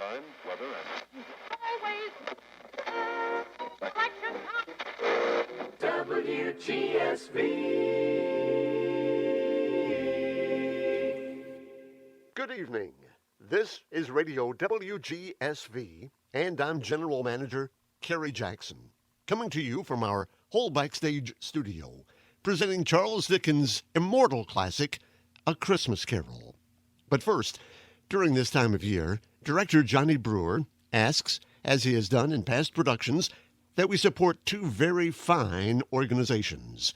time, weather, and... Good evening. This is Radio WGSV, and I'm General Manager Kerry Jackson, coming to you from our whole backstage studio, presenting Charles Dickens' immortal classic, A Christmas Carol. But first, during this time of year, director Johnny Brewer asks, as he has done in past productions, that we support two very fine organizations,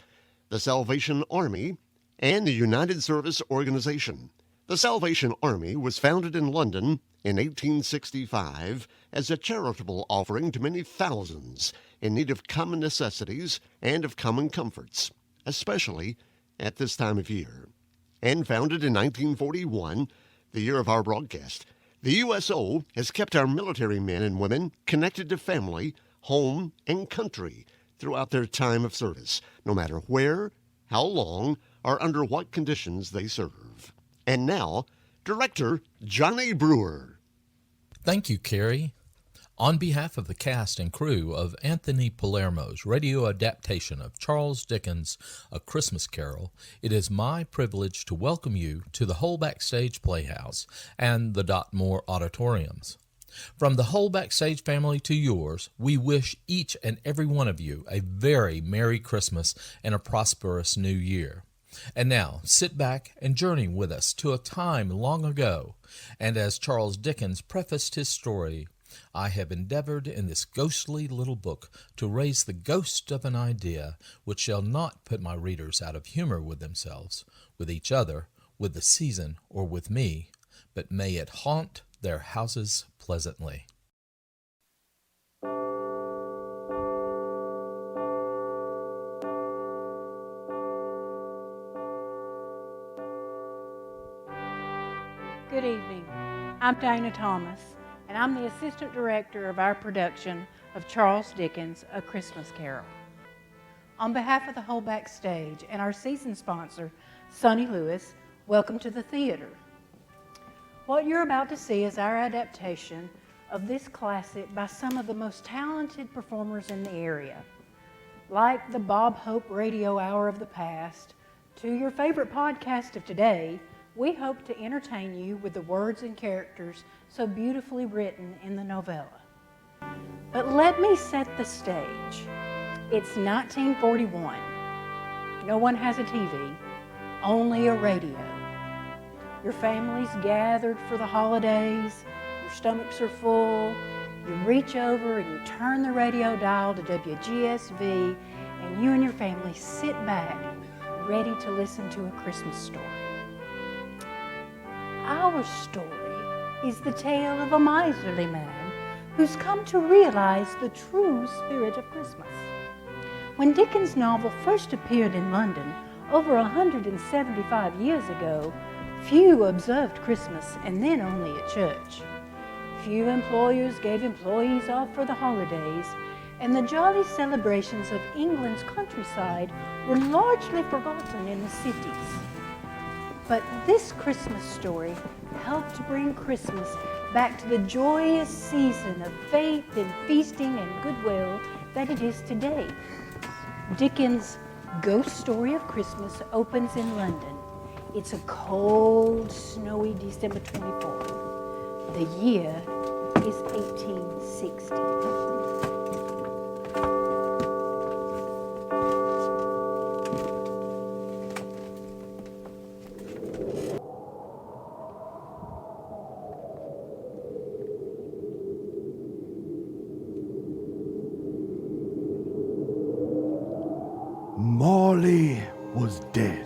the Salvation Army and the United Service Organization. The Salvation Army was founded in London in 1865 as a charitable offering to many thousands in need of common necessities and of common comforts, especially at this time of year. And founded in 1941, the year of our broadcast, the USO has kept our military men and women connected to family, home, and country throughout their time of service, no matter where, how long, or under what conditions they serve. And now, Director Johnny Brewer. Thank you, Kerry. On behalf of the cast and crew of Anthony Palermo's radio adaptation of Charles Dickens' A Christmas Carol, it is my privilege to welcome you to the Whole Backstage Playhouse and the Dotmore Auditoriums. From the whole Backstage family to yours, we wish each and every one of you a very Merry Christmas and a prosperous New Year. And now, sit back and journey with us to a time long ago, and as Charles Dickens prefaced his story, I have endeavored in this ghostly little book to raise the ghost of an idea which shall not put my readers out of humor with themselves, with each other, with the season, or with me, but may it haunt their houses pleasantly. Good evening. I'm Dana Thomas, and I'm the Assistant Director of our production of Charles Dickens' A Christmas Carol. On behalf of the whole Backstage and our season sponsor, Sonny Lewis, welcome to the theater. What you're about to see is our adaptation of this classic by some of the most talented performers in the area. Like the Bob Hope Radio Hour of the past, to your favorite podcast of today, we hope to entertain you with the words and characters so beautifully written in the novella. But let me set the stage. It's 1941. No one has a TV, only a radio. Your family's gathered for the holidays, your stomachs are full, you reach over and you turn the radio dial to WGSV, and you and your family sit back, ready to listen to a Christmas story. Our story is the tale of a miserly man who's come to realize the true spirit of Christmas. When Dickens' novel first appeared in London over 175 years ago, few observed Christmas and then only at church. Few employers gave employees off for the holidays, and the jolly celebrations of England's countryside were largely forgotten in the cities. But this Christmas story helped to bring Christmas back to the joyous season of faith and feasting and goodwill that it is today. Dickens' Ghost Story of Christmas opens in London. It's a cold, snowy December 24th. The year is 1860. Marley was dead.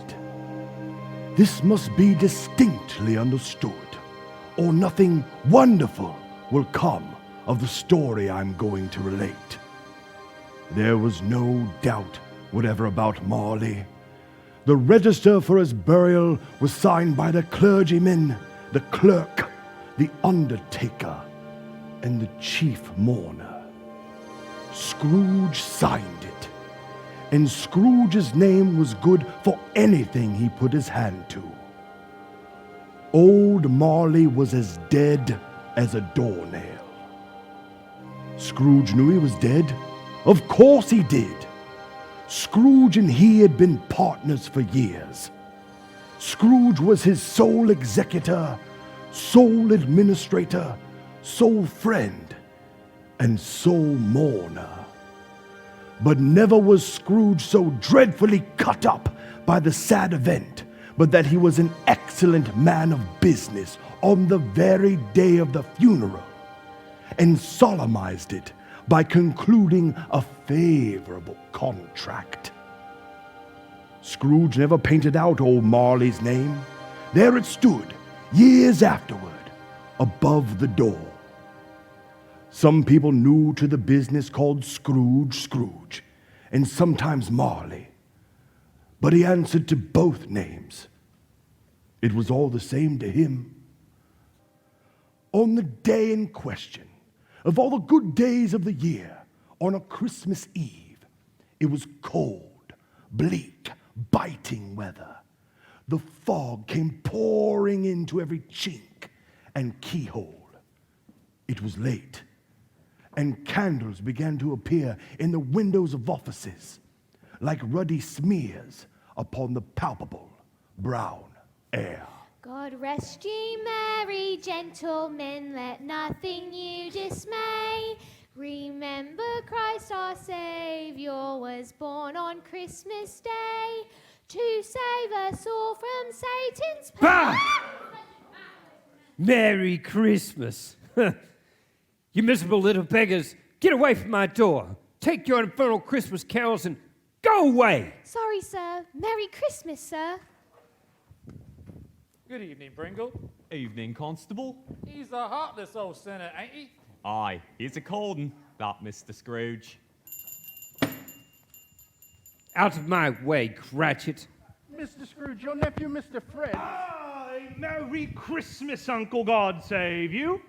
This must be distinctly understood, or nothing wonderful will come of the story I'm going to relate. There was no doubt whatever about Marley. The register for his burial was signed by the clergyman, the clerk, the undertaker, and the chief mourner. Scrooge signed it, and Scrooge's name was good for anything he put his hand to. Old Marley was as dead as a doornail. Scrooge knew he was dead. Of course he did. Scrooge and he had been partners for years. Scrooge was his sole executor, sole administrator, sole friend, and sole mourner. But never was Scrooge so dreadfully cut up by the sad event, but that he was an excellent man of business on the very day of the funeral, and solemnized it by concluding a favorable contract. Scrooge never painted out old Marley's name. There it stood, years afterward, above the door. Some people new to the business called Scrooge, and sometimes Marley. But he answered to both names. It was all the same to him. On the day in question, of all the good days of the year, on a Christmas Eve, it was cold, bleak, biting weather. The fog came pouring into every chink and keyhole. It was late, and candles began to appear in the windows of offices like ruddy smears upon the palpable brown air. God rest ye merry gentlemen, let nothing you dismay. Remember Christ our Saviour was born on Christmas Day to save us all from Satan's Bah! Merry Christmas. You miserable little beggars, get away from my door. Take your infernal Christmas carols and go away. Sorry, sir. Merry Christmas, sir. Good evening, Pringle. Evening, Constable. He's a heartless old sinner, ain't he? Aye, he's a cold 'un, that Mr. Scrooge. Out of my way, Cratchit. Mr. Scrooge, your nephew, Mr. Fred. Aye, Merry Christmas, Uncle, God save you.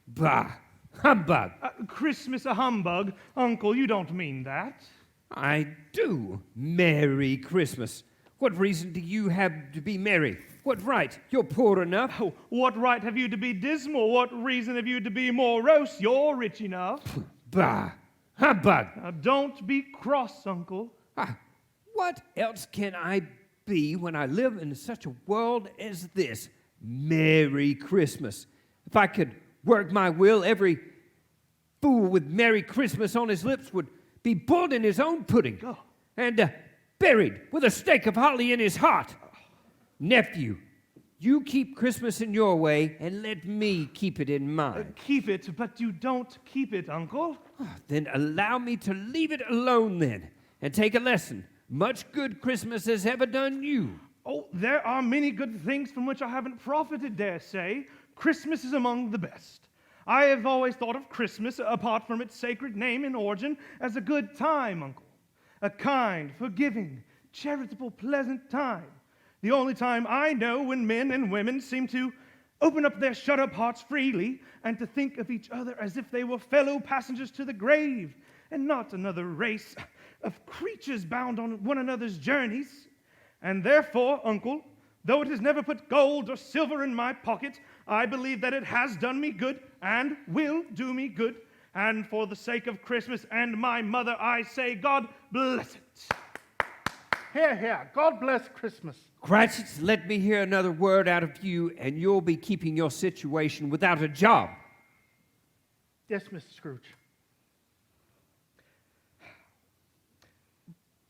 Bah! Humbug! Christmas a humbug? Uncle, you don't mean that. I do. Merry Christmas. What reason do you have to be merry? What right? You're poor enough. Oh, what right have you to be dismal? What reason have you to be morose? You're rich enough. Bah! Humbug! Now, don't be cross, Uncle. What else can I be when I live in such a world as this? Merry Christmas. If I could work my will, every fool with Merry Christmas on his lips would be boiled in his own pudding and buried with a stake of holly in his heart. Nephew, you keep Christmas in your way and let me keep it in mine. Keep it, but you don't keep it, Uncle. Then allow me to leave it alone then and take a lesson. Much good Christmas has ever done you. Oh, there are many good things from which I haven't profited, dare say. Christmas is among the best. I have always thought of Christmas, apart from its sacred name and origin, as a good time, Uncle. A kind, forgiving, charitable, pleasant time. The only time I know when men and women seem to open up their shut-up hearts freely and to think of each other as if they were fellow passengers to the grave and not another race of creatures bound on one another's journeys. And therefore, Uncle, though it has never put gold or silver in my pocket, I believe that it has done me good and will do me good. And for the sake of Christmas and my mother, I say, God bless it. Here, here. God bless Christmas. Cratchit, let me hear another word out of you, and you'll be keeping your situation without a job. Yes, Mr. Scrooge.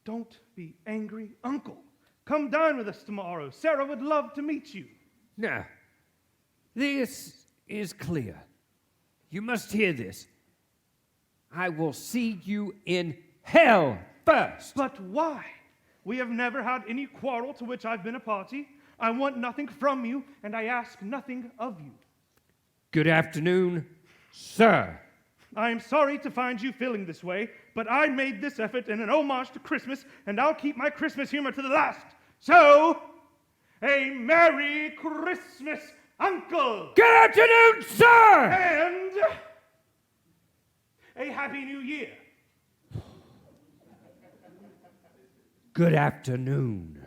Don't be angry, Uncle. Come dine with us tomorrow. Sarah would love to meet you. Now, this is clear. You must hear this. I will see you in hell first. But why? We have never had any quarrel to which I've been a party. I want nothing from you, and I ask nothing of you. Good afternoon, sir. I am sorry to find you feeling this way, but I made this effort in an homage to Christmas, and I'll keep my Christmas humor to the last. So, a Merry Christmas, Uncle! Good afternoon, sir! And a Happy New Year. Good afternoon.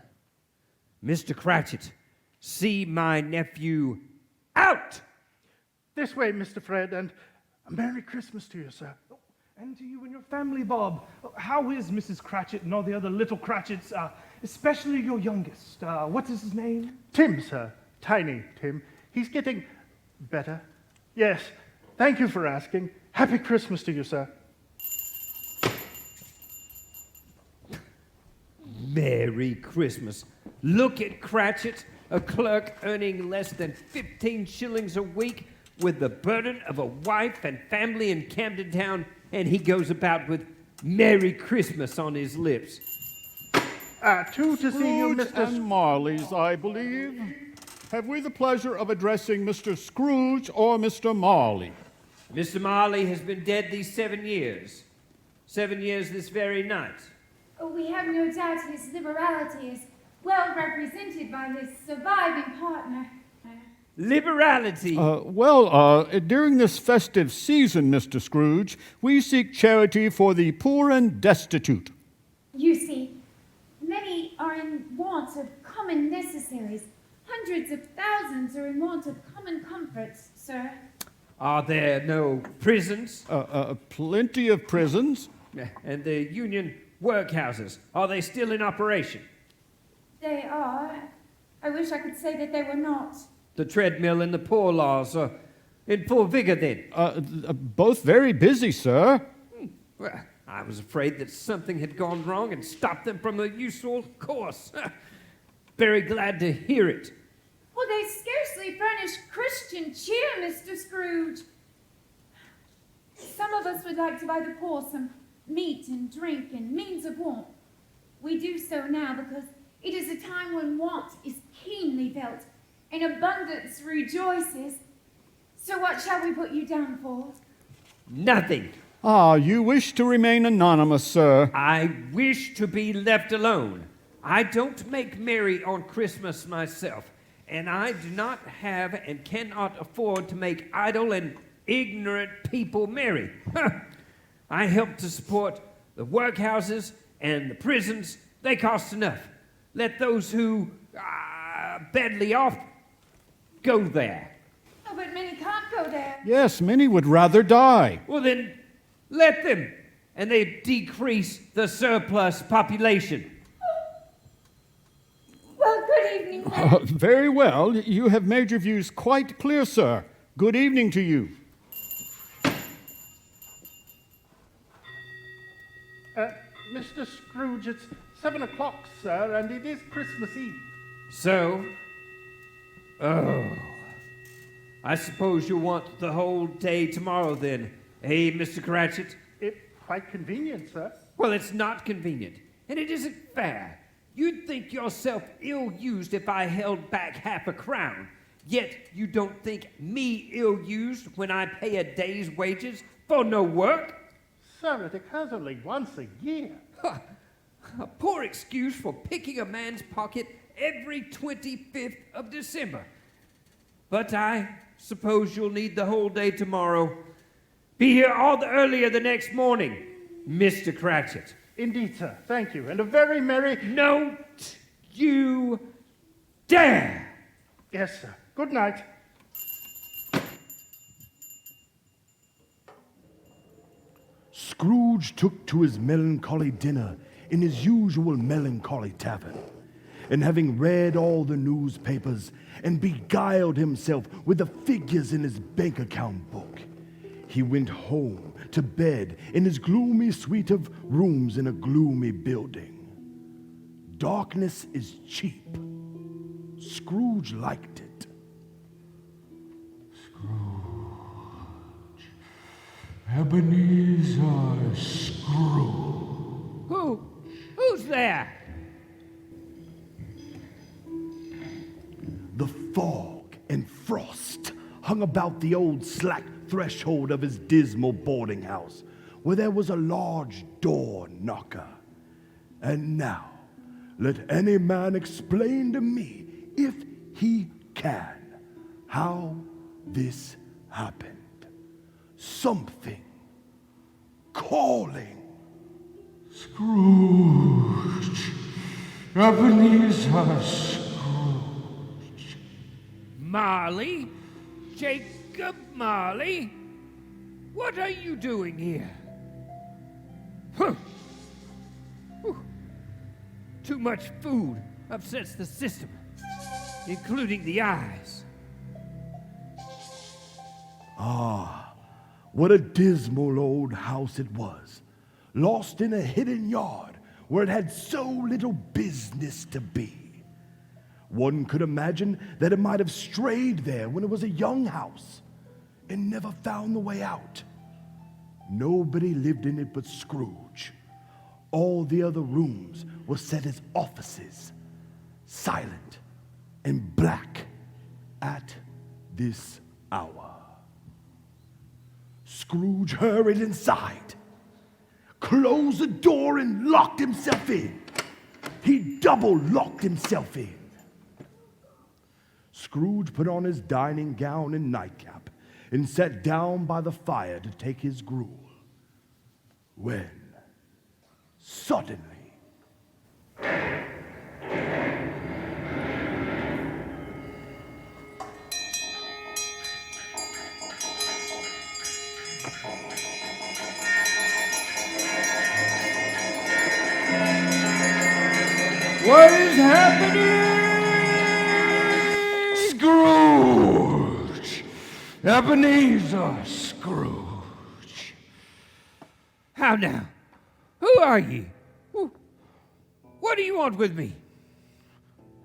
Mr. Cratchit, see my nephew out! This way, Mr. Fred, and a Merry Christmas to you, sir. And to you and your family, Bob. How is Mrs. Cratchit and all the other little Cratchits, especially your youngest? What is his name? Tim, sir. Tiny Tim. He's getting better. Yes, thank you for asking. Happy Christmas to you, sir. Merry Christmas. Look at Cratchit, a clerk earning less than 15 shillings a week with the burden of a wife and family in Camden Town, and he goes about with Merry Christmas on his lips. Two to see you, Scrooge Mr. and Marley's, I believe. Have we the pleasure of addressing Mr. Scrooge or Mr. Marley? Mr. Marley has been dead these 7 years. 7 years this very night. We have no doubt his liberality is well represented by his surviving partner. Liberality. During this festive season, Mr. Scrooge, we seek charity for the poor and destitute. You see, many are in want of common necessaries. Hundreds of thousands are in want of common comforts, sir. Are there no prisons? Plenty of prisons. And the union workhouses, are they still in operation? They are. I wish I could say that they were not. The treadmill and the poor laws are in full vigor then? Both very busy, sir. Well, I was afraid that something had gone wrong and stopped them from the usual course. Very glad to hear it. Well, they scarcely furnish Christian cheer, Mr. Scrooge. Some of us would like to buy the poor some meat and drink and means of warmth. We do so now because it is a time when want is keenly felt and abundance rejoices. So what shall we put you down for? Nothing. You wish to remain anonymous, sir. I wish to be left alone. I don't make merry on Christmas myself, and I do not have and cannot afford to make idle and ignorant people merry. I help to support the workhouses and the prisons. They cost enough. Let those who are badly off go there. Oh, but many can't go there. Yes, many would rather die. Well, then, let them, and they decrease the surplus population. Well, good evening, then. Very well. You have made your views quite clear, sir. Good evening to you. Mr. Scrooge, it's 7 o'clock, sir, and it is Christmas Eve. So, I suppose you'll want the whole day tomorrow then, eh, Mr. Cratchit? It's quite convenient, sir. Well, it's not convenient, and it isn't fair. You'd think yourself ill-used if I held back half a crown, yet you don't think me ill-used when I pay a day's wages for no work? Sir, it occurs only once a year. A poor excuse for picking a man's pocket every 25th of December. But I suppose you'll need the whole day tomorrow. Be here all the earlier the next morning, Mr. Cratchit. Indeed, sir. Thank you, and a very merry... Don't you dare! Yes, sir. Good night. Scrooge took to his melancholy dinner in his usual melancholy tavern, and having read all the newspapers and beguiled himself with the figures in his bank account book, he went home to bed in his gloomy suite of rooms in a gloomy building. Darkness is cheap. Scrooge liked it. Ebenezer Scrooge. Who's there? The fog and frost hung about the old slack threshold of his dismal boarding house, where there was a large door knocker. And now, let any man explain to me, if he can, how this happened. Something calling. Scrooge. Ebenezer Scrooge. Marley? Jake Jacob Marley, what are you doing here? Huh. Whew. Too much food upsets the system, including the eyes. Ah, what a dismal old house it was, lost in a hidden yard where it had so little business to be. One could imagine that it might have strayed there when it was a young house and never found the way out. Nobody lived in it but Scrooge. All the other rooms were set as offices, silent and black at this hour. Scrooge hurried inside, closed the door, and locked himself in. He double locked himself in. Scrooge put on his dining gown and nightcap and sat down by the fire to take his gruel. When, suddenly, What is happening? Scrooge! Ebenezer Scrooge! How now? Who are ye? What do you want with me?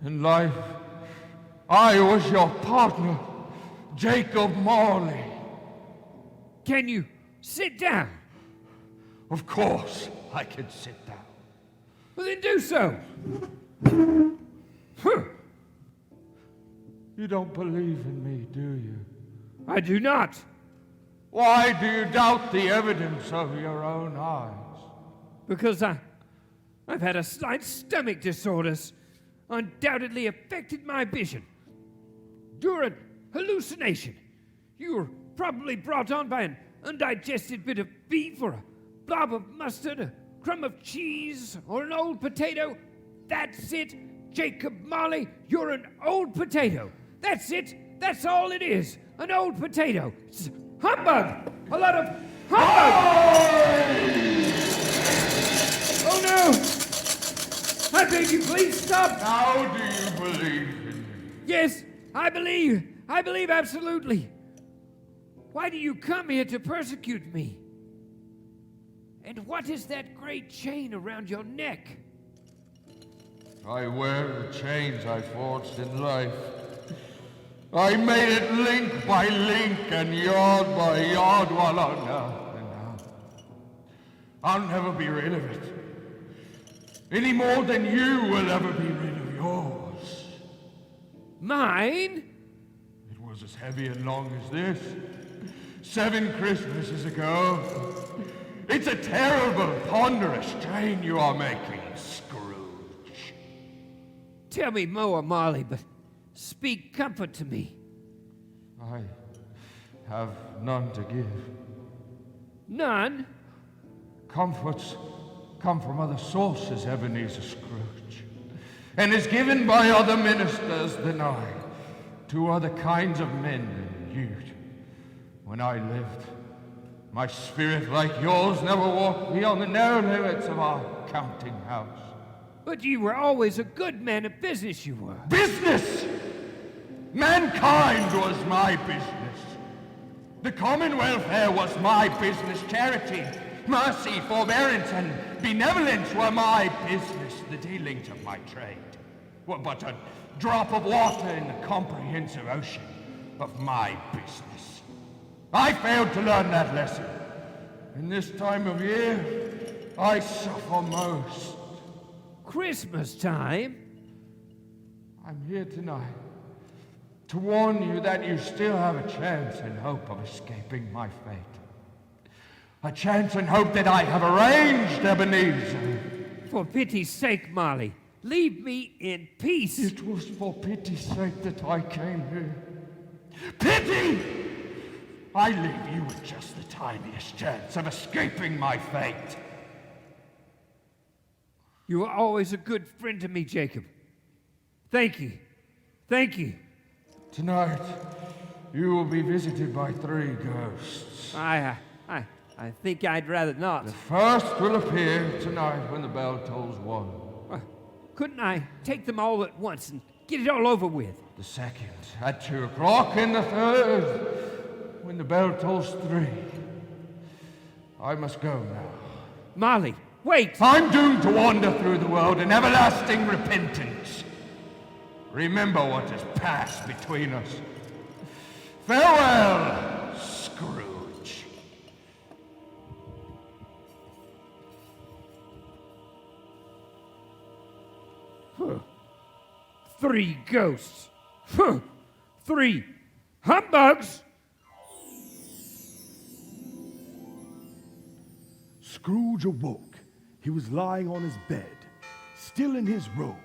In life, I was your partner, Jacob Marley. Can you sit down? Of course, I can sit down. Well, then do so. You don't believe in me, do you? I do not. Why do you doubt the evidence of your own eyes? Because I've had a slight stomach disorders, undoubtedly affected my vision. During hallucination, you were probably brought on by an undigested bit of beef or a blob of mustard, a crumb of cheese, or an old potato. That's it, Jacob Marley, you're an old potato. That's it, that's all it is, an old potato. It's humbug, a lot of humbug. Oh no! I beg you, please stop! Now do you believe in me? Yes, I believe absolutely. Why do you come here to persecute me? And what is that great chain around your neck? I wear the chains I forged in life. I made it link by link and yard by yard while on earth and now. I'll never be rid of it. Any more than you will ever be rid of yours. Mine? It was as heavy and long as this. 7 Christmases ago. It's a terrible, ponderous chain you are making, Scrooge. Tell me more, Marley, but speak comfort to me. I have none to give. None? Comforts come from other sources, Ebenezer Scrooge, and is given by other ministers than I, to other kinds of men than you. When I lived, my spirit, like yours, never walked beyond the narrow limits of our counting house. But you were always a good man of business, you were. Business! Mankind was my business. The common welfare was my business. Charity, mercy, forbearance, and benevolence were my business. The dealings of my trade were but a drop of water in the comprehensive ocean of my business. I failed to learn that lesson. In this time of year, I suffer most. Christmas time? I'm here tonight to warn you that you still have a chance and hope of escaping my fate. A chance and hope that I have arranged, Ebenezer. For pity's sake, Marley, leave me in peace. It was for pity's sake that I came here. Pity! I leave you with just the tiniest chance of escaping my fate. You were always a good friend to me, Jacob. Thank you. Thank you. Tonight, you will be visited by 3 ghosts. I think I'd rather not. The first will appear tonight when the bell tolls 1. Couldn't I take them all at once and get it all over with? The second at 2 o'clock, and the third when the bell tolls 3. I must go now. Molly, wait! I'm doomed to wander through the world in everlasting repentance. Remember what has passed between us. Farewell, Scrooge. Huh. 3 ghosts. Huh. 3 humbugs. Scrooge awoke. He was lying on his bed, still in his robe.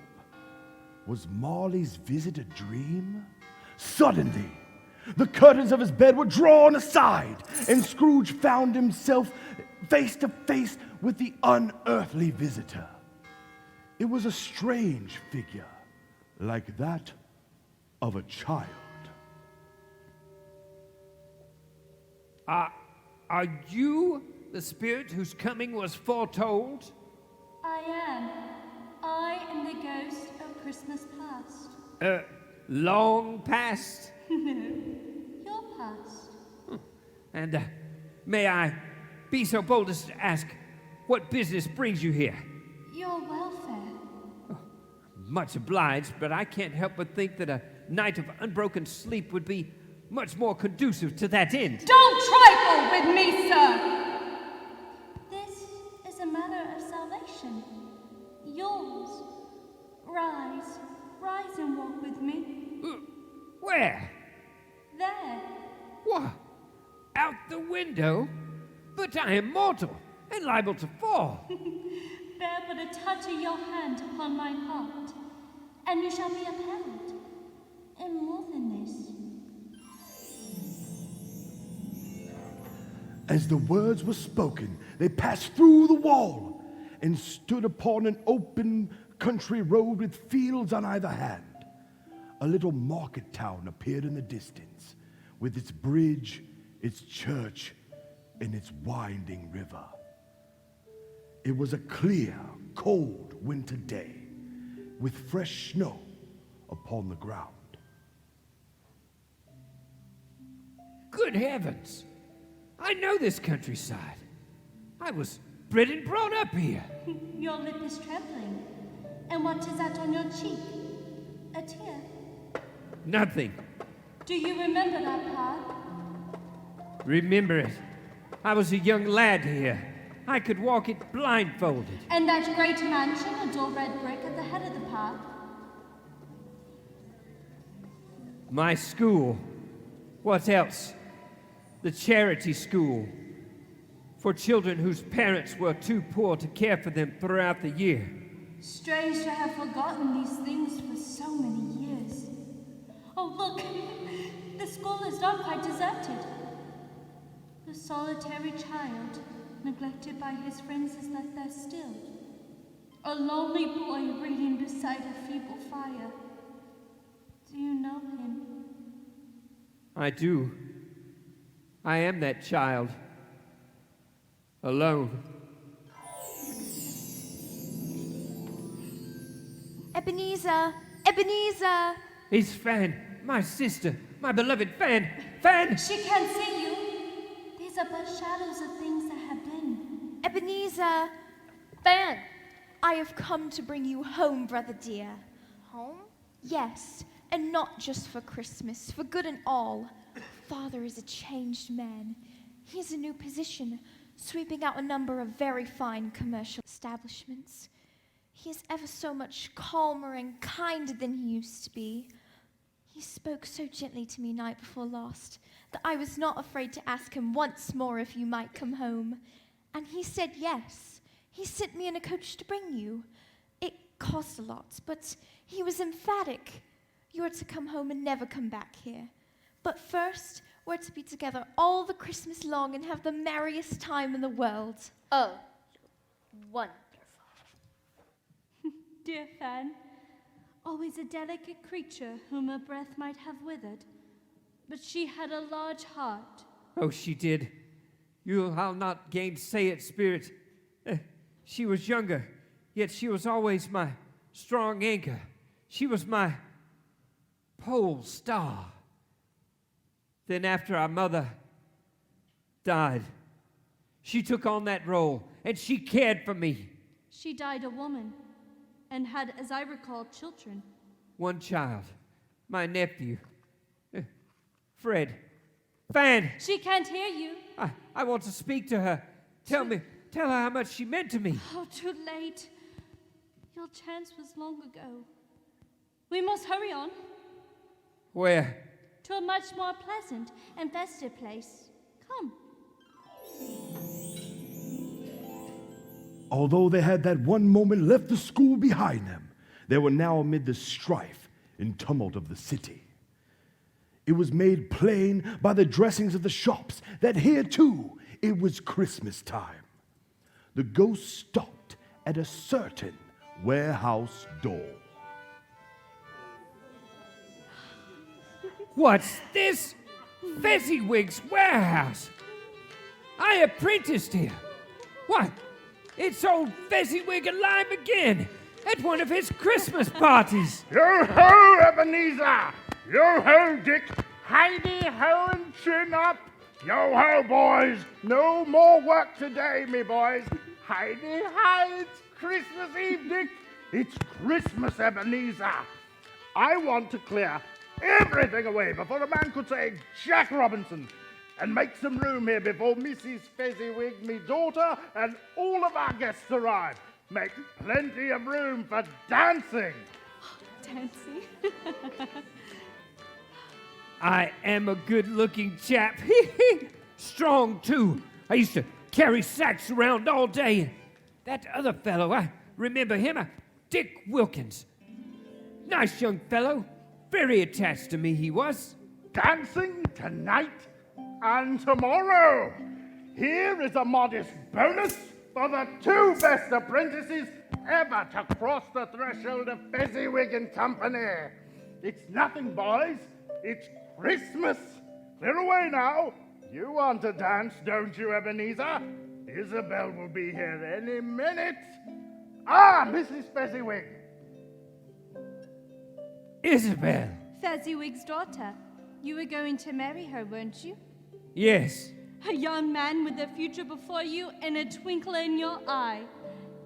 Was Marley's visit a dream? Suddenly, the curtains of his bed were drawn aside, and Scrooge found himself face to face with the unearthly visitor. It was a strange figure, like that of a child. Are you the spirit whose coming was foretold? I am. I am the ghost of Christmas past. Long past? No, your past. And may I be so bold as to ask what business brings you here? Your welfare. Much obliged, but I can't help but think that a night of unbroken sleep would be much more conducive to that end. Don't trifle with me, sir! This is a matter of salvation. Yours. Rise. Rise and walk with me. Where? There. What? Out the window? But I am mortal and liable to fall. Bear but a touch of your hand upon my heart, and you shall be upheld. And more than this. As the words were spoken, they passed through the wall and stood upon an open country road with fields on either hand. A little market town appeared in the distance, with its bridge, its church, and its winding river. It was a clear, cold winter day, with fresh snow upon the ground. Good heavens! I know this countryside. I was bred and brought up here. Your lip is trembling. And what is that on your cheek? A tear? Nothing. Do you remember that path? Remember it. I was a young lad here. I could walk it blindfolded. And that great mansion, a dull red brick at the head of the path? My school. What else? The charity school. For children whose parents were too poor to care for them throughout the year. Strange to have forgotten these things for so many years. Oh, look! The school is not quite deserted. The solitary child, neglected by his friends, is left there still. A lonely boy reading beside a feeble fire. Do you know him? I do. I am that child. Alone. Ebenezer! Ebenezer! It's Fan, my sister, my beloved Fan. Fan! She can't see you. These are but shadows of things that have been. Ebenezer! Fan! I have come to bring you home, brother dear. Home? Yes, and not just for Christmas, for good and all. Father is a changed man. He has a new position, sweeping out a number of very fine commercial establishments. He is ever so much calmer and kinder than he used to be. He spoke so gently to me night before last that I was not afraid to ask him once more if you might come home. And he said yes. He sent me in a coach to bring you. It cost a lot, but he was emphatic. You are to come home and never come back here. But first, we're to be together all the Christmas long and have the merriest time in the world. Oh, wonderful. Dear Fan, always a delicate creature whom a breath might have withered. but she had a large heart. Oh, she did. I'll not gainsay it, Spirit. She was younger, yet she was always my strong anchor. She was my pole star. Then after our mother died, she took on that role, and she cared for me. She died a woman and had, as I recall, children. One child, my nephew, Fred. Fan! She can't hear you. I want to speak to her. Tell her how much she meant to me. Oh, too late. Your chance was long ago. We must hurry on. Where? To a much more pleasant and festive place. Come. Although they had that one moment left the school behind them, they were now amid the strife and tumult of the city. It was made plain by the dressings of the shops that here too it was Christmas time. The ghost stopped at a certain warehouse door. What's this? Fezziwig's warehouse. I apprenticed here. What? It's old Fezziwig alive again at one of his Christmas parties. Yo-ho, Ebenezer! Yo-ho, Dick! Heidi-ho and chin up! Yo-ho, boys! No more work today, me boys! Heidi-hi, it's Christmas Eve, Dick! It's Christmas, Ebenezer! I want to clear everything away before a man could say Jack Robinson, and make some room here before Mrs. Fezziwig, me daughter, and all of our guests arrive. Make plenty of room for dancing. Dancing? I am a good-looking chap. Strong, too. I used to carry sacks around all day. That other fellow, I remember him, Dick Wilkins. Nice young fellow. Very attached to me he was. Dancing tonight and tomorrow. Here is a modest bonus for the two best apprentices ever to cross the threshold of Fezziwig and Company. It's nothing, boys. It's Christmas. Clear away now. You want to dance, don't you, Ebenezer? Isabel will be here any minute. Ah, Mrs. Fezziwig. Isabel. Fezziwig's daughter. You were going to marry her, weren't you? Yes. A young man with a future before you and a twinkle in your eye.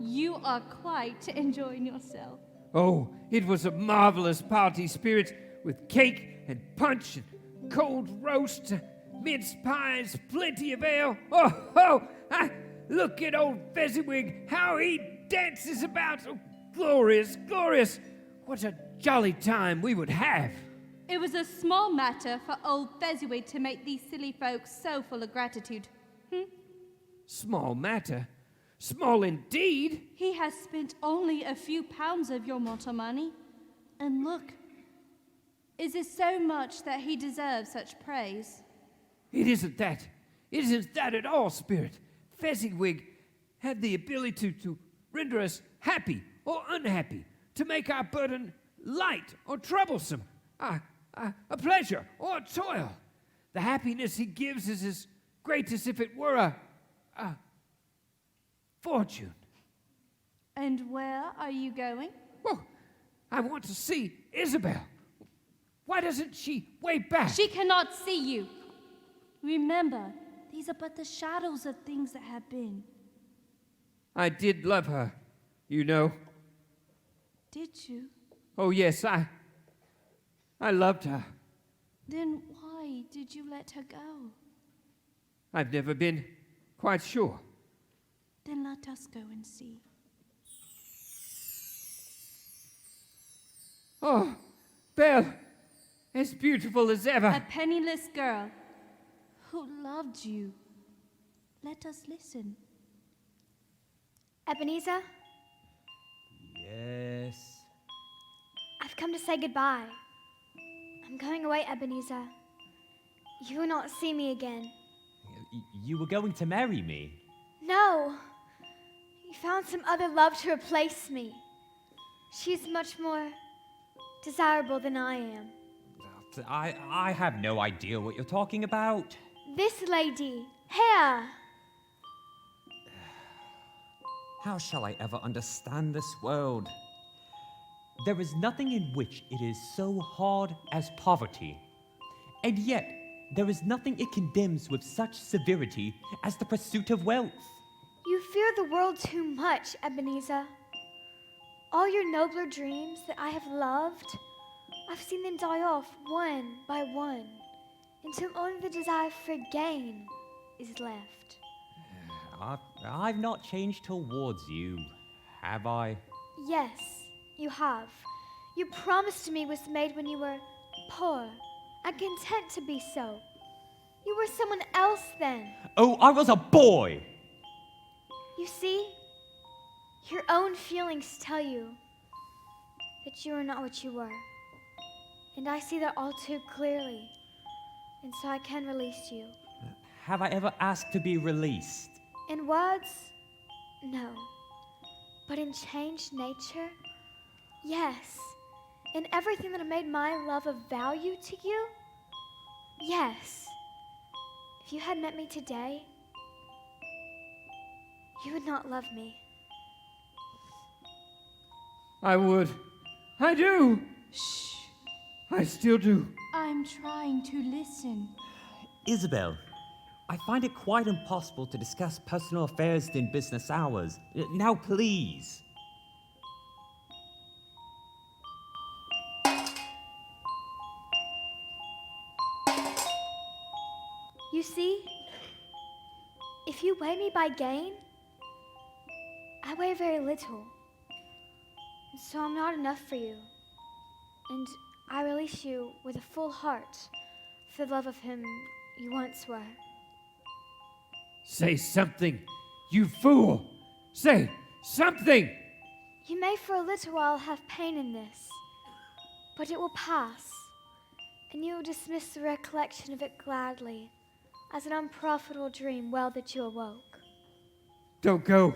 You are quite enjoying yourself. Oh, it was a marvelous party, Spirit, with cake and punch and cold roast, mince pies, plenty of ale. Look at old Fezziwig, how he dances about. Oh, glorious, glorious. What a jolly time we would have. It was a small matter for old Fezziwig to make these silly folks so full of gratitude. Small matter? Small indeed. He has spent only a few pounds of your mortal money. And look, is it so much that he deserves such praise? It isn't that. It isn't that at all, Spirit. Fezziwig had the ability to render us happy or unhappy, to make our burden light or troublesome, a pleasure or a toil. The happiness he gives is as great as if it were a fortune. And where are you going? Well, I want to see Isabel. Why doesn't she wave back? She cannot see you. Remember, these are but the shadows of things that have been. I did love her, you know. Did you? Oh, yes, I loved her. Then why did you let her go? I've never been quite sure. Then let us go and see. Oh, Belle, as beautiful as ever. A penniless girl who loved you. Let us listen. Ebenezer, Yes. I've come to say goodbye. I'm going away, Ebenezer. You will not see me again. You were going to marry me. No. You found some other love to replace me. She's much more desirable than I am. I have no idea what you're talking about. This lady. Here. How shall I ever understand this world? There is nothing in which it is so hard as poverty. And yet, there is nothing it condemns with such severity as the pursuit of wealth. You fear the world too much, Ebenezer. All your nobler dreams that I have loved, I've seen them die off one by one, until only the desire for gain is left. I've not changed towards you, have I? Yes, you have. Your promise to me was made when you were poor and content to be so. You were someone else then. Oh, I was a boy! You see, your own feelings tell you that you are not what you were. And I see that all too clearly, and so I can release you. Have I ever asked to be released? In words, no. But in changed nature, yes. In everything that made my love of value to you, yes. If you had met me today, you would not love me. I would. I do. Shh. I still do. I'm trying to listen. Isabel, I find it quite impossible to discuss personal affairs in business hours. Now, please. You see, if you weigh me by gain, I weigh very little. And so I'm not enough for you. And I release you with a full heart for the love of him you once were. Say something, you fool! Say something! You may for a little while have pain in this, but it will pass, and you will dismiss the recollection of it gladly, as an unprofitable dream well that you awoke. Don't go.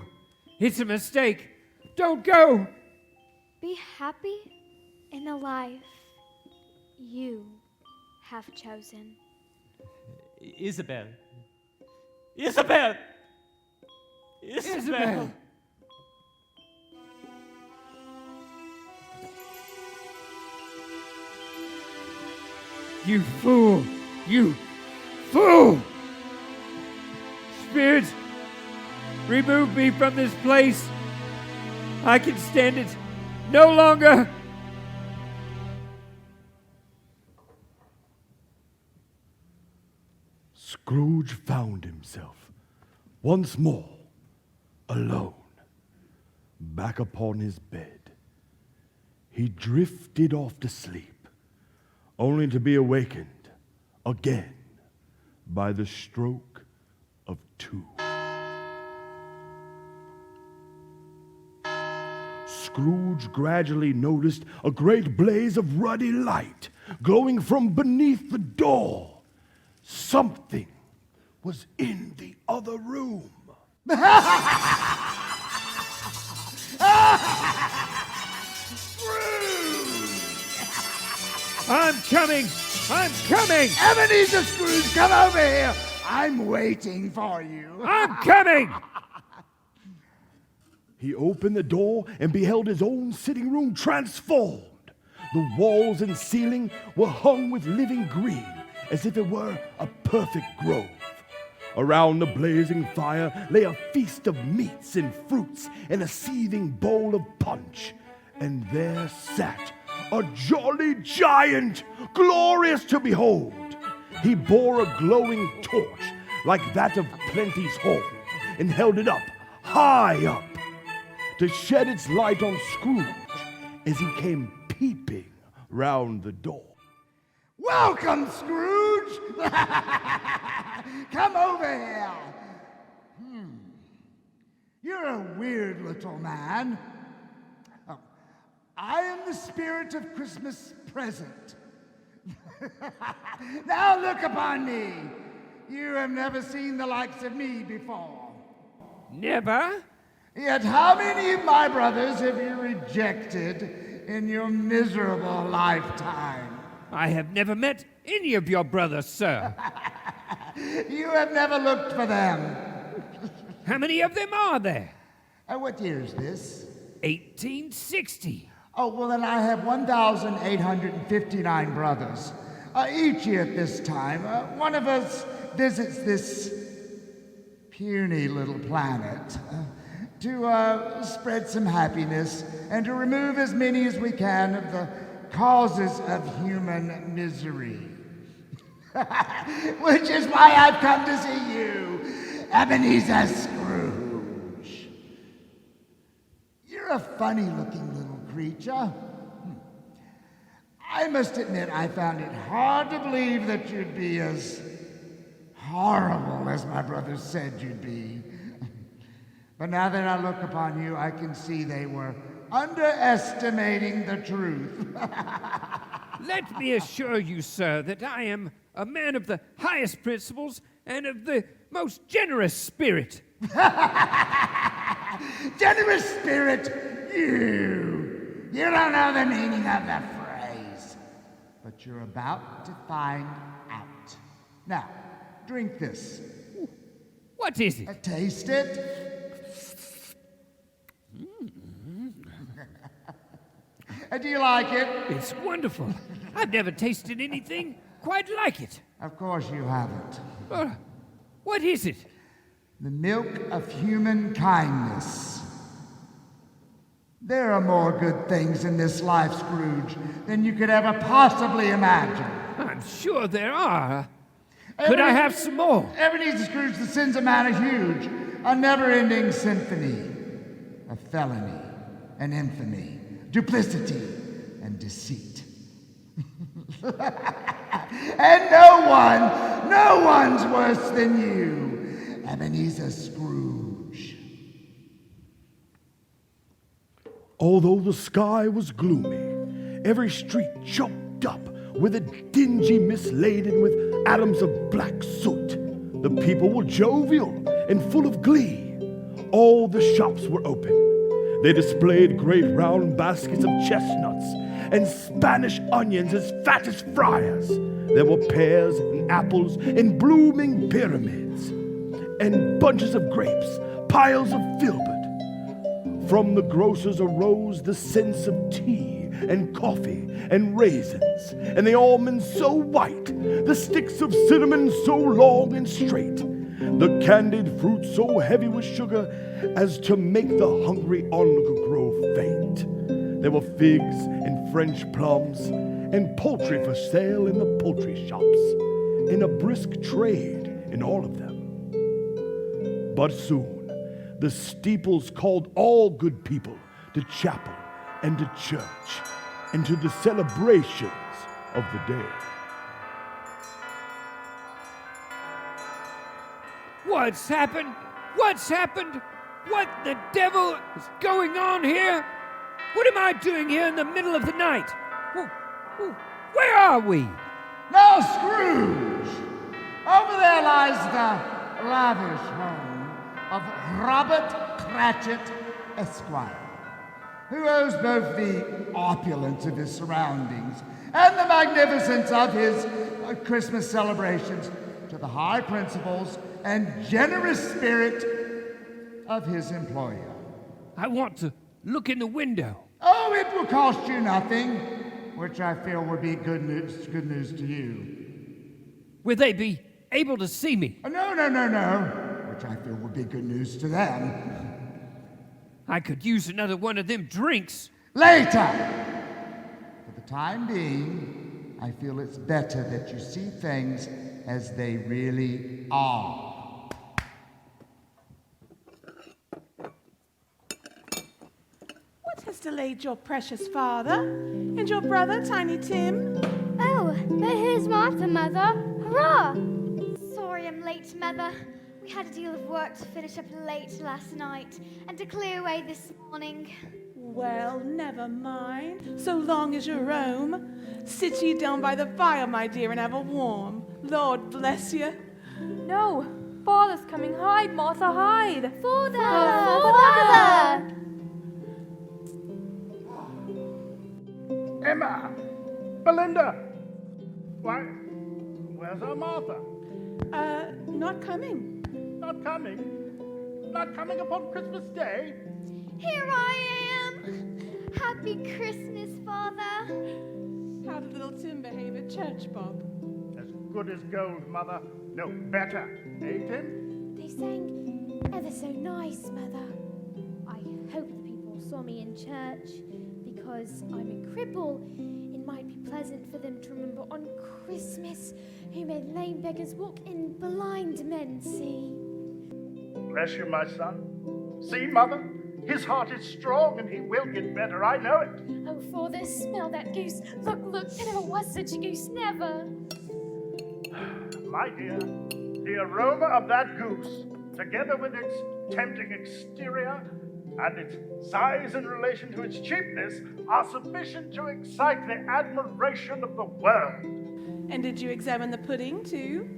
It's a mistake. Don't go. Be happy in the life you have chosen. Isabel. Isabel! Isabel! You fool! You fool! Spirit, remove me from this place. I can stand it no longer. Scrooge found himself once more alone, back upon his bed. He drifted off to sleep, only to be awakened again by the stroke of 2. Scrooge gradually noticed a great blaze of ruddy light glowing from beneath the door. Something was in the other room. I'm coming! I'm coming! Ebenezer Scrooge, come over here! I'm waiting for you. I'm coming! He opened the door and beheld his own sitting room transformed. The walls and ceiling were hung with living green, as if it were a perfect grove. Around the blazing fire lay a feast of meats and fruits and a seething bowl of punch. And there sat a jolly giant, glorious to behold. He bore a glowing torch like that of Plenty's home, and held it up, high up, to shed its light on Scrooge as he came peeping round the door. Welcome, Scrooge! Come over here. You're a weird little man. Oh, I am the spirit of Christmas present. Now look upon me. You have never seen the likes of me before. Never? Yet how many of my brothers have you rejected in your miserable lifetime? I have never met any of your brothers, sir. You have never looked for them. How many of them are there? What year is this? 1860. Oh, well, then I have 1,859 brothers. Each year at this time, one of us visits this puny little planet to spread some happiness and to remove as many as we can of the causes of human misery. Which is why I've come to see you, Ebenezer Scrooge. You're a funny-looking little creature. I must admit I found it hard to believe that you'd be as horrible as my brothers said you'd be. But now that I look upon you, I can see they were underestimating the truth. Let me assure you, sir, that I am a man of the highest principles and of the most generous spirit. Generous spirit, you! You don't know the meaning of the phrase. But you're about to find out. Now, drink this. What is it? Taste it. Do you like it? It's wonderful. I've never tasted anything quite like it. Of course you haven't. What is it? The milk of human kindness. There are more good things in this life, Scrooge, than you could ever possibly imagine. I'm sure there are. Could I have some more? Ebenezer Scrooge, the sins of man are huge. A never-ending symphony of felony and infamy, duplicity and deceit. And no one's worse than you, Ebenezer Scrooge. Although the sky was gloomy, every street choked up with a dingy mist laden with atoms of black soot. The people were jovial and full of glee. All the shops were open. They displayed great round baskets of chestnuts and Spanish onions as fat as friars. There were pears and apples and blooming pyramids and bunches of grapes, piles of filbert. From the grocers arose the scents of tea and coffee and raisins, and the almonds so white, the sticks of cinnamon so long and straight, the candied fruit so heavy with sugar as to make the hungry onlooker grow faint. There were figs and French plums and poultry for sale in the poultry shops, and a brisk trade in all of them. But soon, the steeples called all good people to chapel and to church and to the celebrations of the day. What's happened? What's happened? What the devil is going on here? What am I doing here in the middle of the night? Where are we? Now, Scrooge! Over there lies the lavish home of Robert Cratchit, Esquire, who owes both the opulence of his surroundings and the magnificence of his Christmas celebrations to the high principles and generous spirit of his employer. I want to look in the window. Oh, it will cost you nothing, which I feel would be good news to you. Will they be able to see me? No, which I feel would be good news to them. I could use another one of them drinks. Later! For the time being, I feel it's better that you see things as they really are. What has delayed your precious father and your brother, Tiny Tim? Oh, but here's Martha, Mother. Hurrah! Sorry I'm late, Mother. We had a deal of work to finish up late last night and to clear away this morning. Well, never mind. So long as you're home. Sit ye down by the fire, my dear, and have a warm. Lord bless you. No, Father's coming. Hide, Martha, hide. Father! Father! Emma! Belinda! Why, where's our Martha? Not coming. Not coming? Not coming upon Christmas Day? Here I am. Happy Christmas, Father. How did little Tim behave at church, Bob? As good as gold, Mother. No, better. Eh, Tim? They sang ever so nice, Mother. I hope the people saw me in church because I'm a cripple. It might be pleasant for them to remember on Christmas who made lame beggars walk and blind men see. Bless you, my son. See, Mother? His heart is strong and he will get better. I know it. Oh, Father, smell that goose. Look, there never was such a goose, never. My dear, the aroma of that goose, together with its tempting exterior and its size in relation to its cheapness, are sufficient to excite the admiration of the world. And did you examine the pudding, too?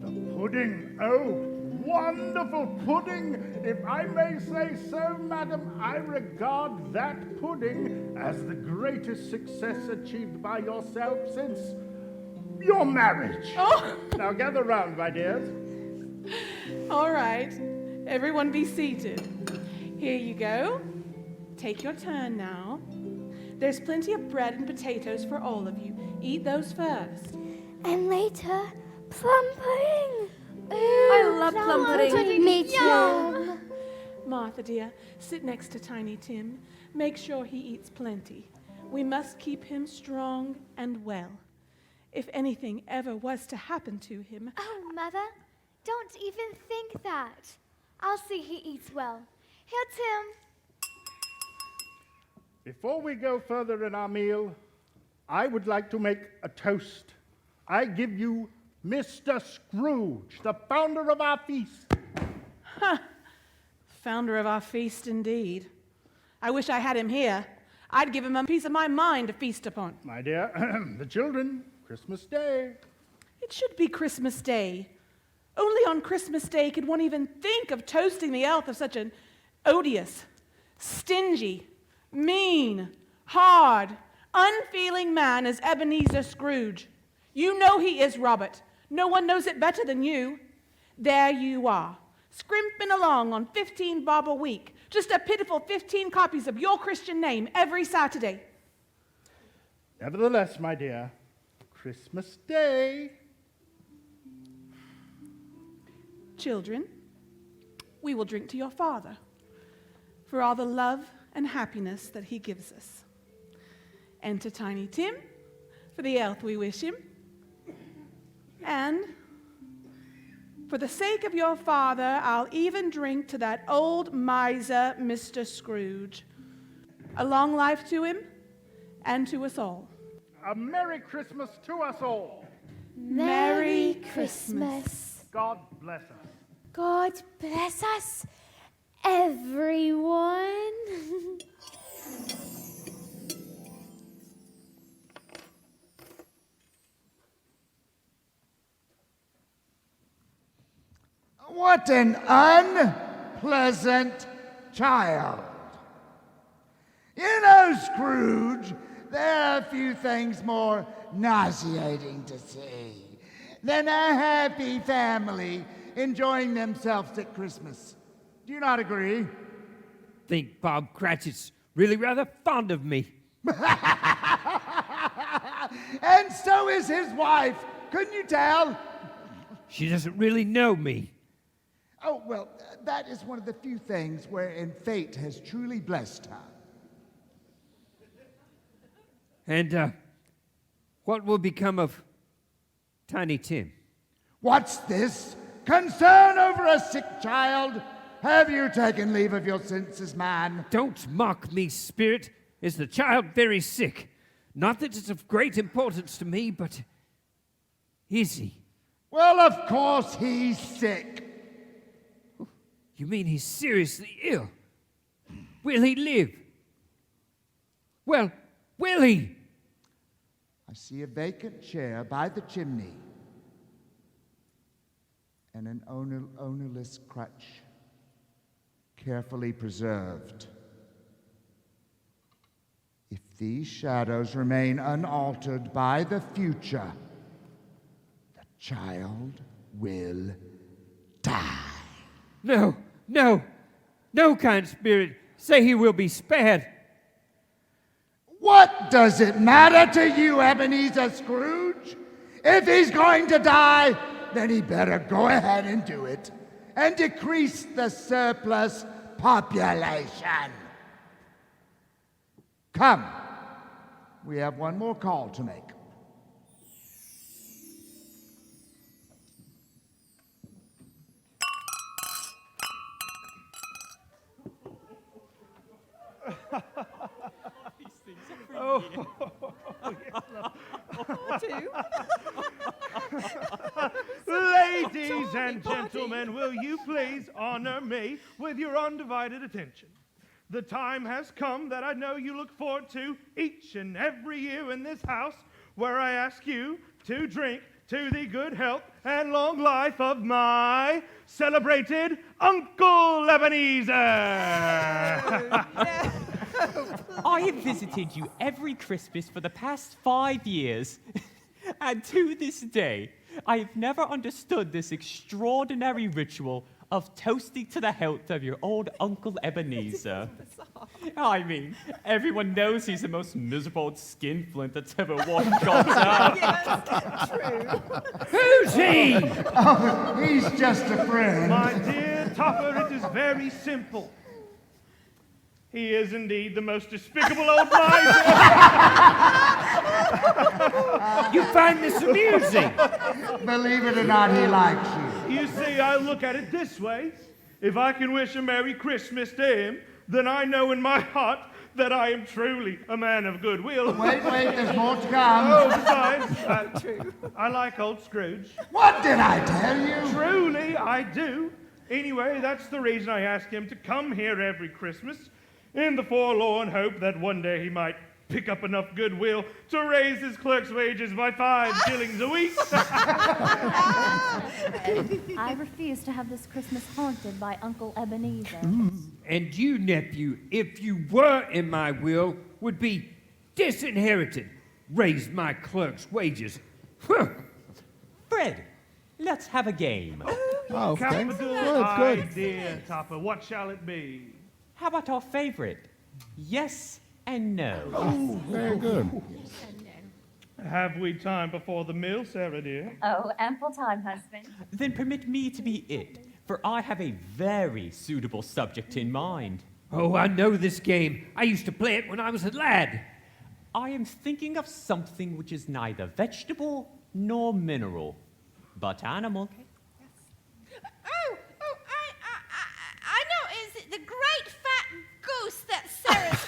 The pudding, oh, wonderful pudding! If I may say so, madam, I regard that pudding as the greatest success achieved by yourself since your marriage. Oh! Now gather round, my dears. All right. Everyone be seated. Here you go. Take your turn now. There's plenty of bread and potatoes for all of you. Eat those first. And later, plum pudding. I love plum pudding. Me too. Martha, dear, sit next to Tiny Tim. Make sure he eats plenty. We must keep him strong and well. If anything ever was to happen to him... Oh, Mother, don't even think that. I'll see he eats well. Here, Tim. Before we go further in our meal, I would like to make a toast. I give you Mr. Scrooge, the founder of our feast. Ha! Founder of our feast, indeed. I wish I had him here. I'd give him a piece of my mind to feast upon. My dear, the children, Christmas Day. It should be Christmas Day. Only on Christmas Day could one even think of toasting the health of such an odious, stingy, mean, hard, unfeeling man as Ebenezer Scrooge. You know he is, Robert. No one knows it better than you. There you are, scrimping along on 15 bob a week, just a pitiful 15 copies of your Christian name every Saturday. Nevertheless, my dear, Christmas Day. Children, we will drink to your Father for all the love and happiness that he gives us. And to Tiny Tim for the health we wish him. And for the sake of your father, I'll even drink to that old miser, Mr. Scrooge. A long life to him and to us all. A Merry Christmas to us all. Merry Christmas. God bless us. God bless us, everyone. What an unpleasant child. You know, Scrooge, there are a few things more nauseating to see than a happy family enjoying themselves at Christmas. Do you not agree? Think Bob Cratchit's really rather fond of me. And so is his wife. Couldn't you tell? She doesn't really know me. Oh, well, that is one of the few things wherein fate has truly blessed her. And what will become of Tiny Tim? What's this? Concern over a sick child? Have you taken leave of your senses, man? Don't mock me, Spirit. Is the child very sick? Not that it's of great importance to me, but is he? Well, of course he's sick. You mean he's seriously ill? Will he live? Well, will he? I see a vacant chair by the chimney and an ownerless crutch, carefully preserved. If these shadows remain unaltered by the future, child will die. No, no, no, kind spirit. Say he will be spared. What does it matter to you, Ebenezer Scrooge? If he's going to die, then he better go ahead and do it and decrease the surplus population. Come, we have one more call to make. Ladies and gentlemen, will you please honor me with your undivided attention? The time has come that I know you look forward to each and every year in this house, where I ask you to drink to the good health and long life of my celebrated Uncle Ebenezer. I have visited you every Christmas for the past 5 years, and to this day, I have never understood this extraordinary ritual of toasting to the health of your old Uncle Ebenezer. I mean, everyone knows he's the most miserable old skinflint that's ever walked God's earth. Yes, true. Who's he? Oh, he's just a friend. My dear Topper, it is very simple. He is indeed the most despicable old miser. You find this amusing? Believe it or not, he likes you. You see, I look at it this way. If I can wish a Merry Christmas to him, then I know in my heart that I am truly a man of goodwill. Wait, there's more to come. Oh, besides, I like old Scrooge. What did I tell you? Truly, I do. Anyway, that's the reason I ask him to come here every Christmas, in the forlorn hope that one day he might pick up enough goodwill to raise his clerk's wages by 5 shillings a week. I refuse to have this Christmas haunted by Uncle Ebenezer. And you, nephew, if you were in my will, would be disinherited. Raise my clerk's wages. Fred, let's have a game. Oh, okay. Capital Good. idea, Topper. What shall it be? How about our favorite? Yes and no. Oh, very good. Have we time before the meal, Sarah dear? Oh, ample time, husband. Then permit me to be it, for I have a very suitable subject in mind. Oh, I know this game. I used to play it when I was a lad. I am thinking of something which is neither vegetable nor mineral, but animal. I know. Is it the great fat goose that Sarah's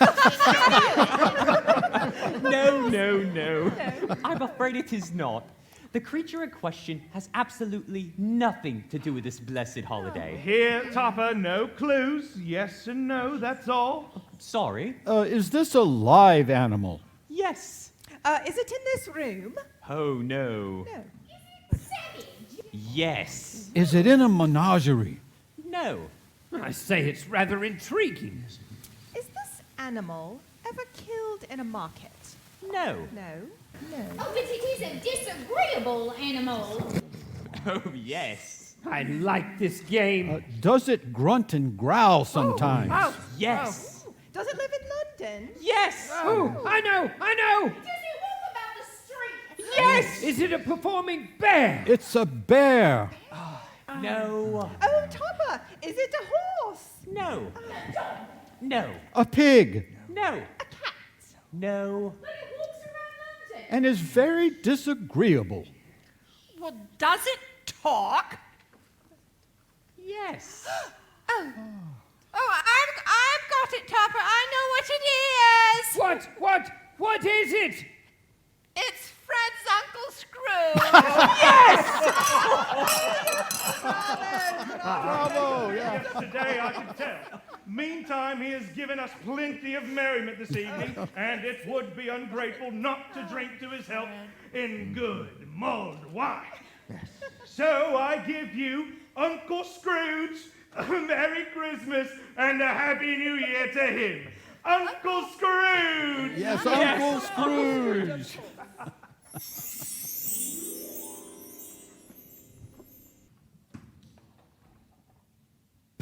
No. I'm afraid it is not. The creature in question has absolutely nothing to do with this blessed holiday. Here, Topper, no clues. Yes and no, that's all. Sorry. Is this a live animal? Yes. Is it in this room? Oh, no. No. Yes. Is it in a menagerie? No. I say it's rather intriguing. Is this animal ever killed in a market? No. No. Oh, but it is a disagreeable animal. Oh, yes. I like this game. Does it grunt and growl sometimes? Yes. Oh. Does it live in London? Yes. Oh, I know. Does it walk about the street? Yes. Is it a performing bear? It's a bear. No. Oh, Topper, is it a horse? No. No. A pig. No. No. But it walks around London. And is very disagreeable. Well, does it talk? Yes. Oh, I've got it, Topper. I know what it is. What is it? It's Fred's Uncle Scrooge. Bravo, yeah. Today I can tell. Meantime, he has given us plenty of merriment this evening, and it would be ungrateful not to drink to his health in good mulled wine. So I give you, Uncle Scrooge, a Merry Christmas and a Happy New Year to him. Uncle Scrooge! Yes, Uncle Scrooge.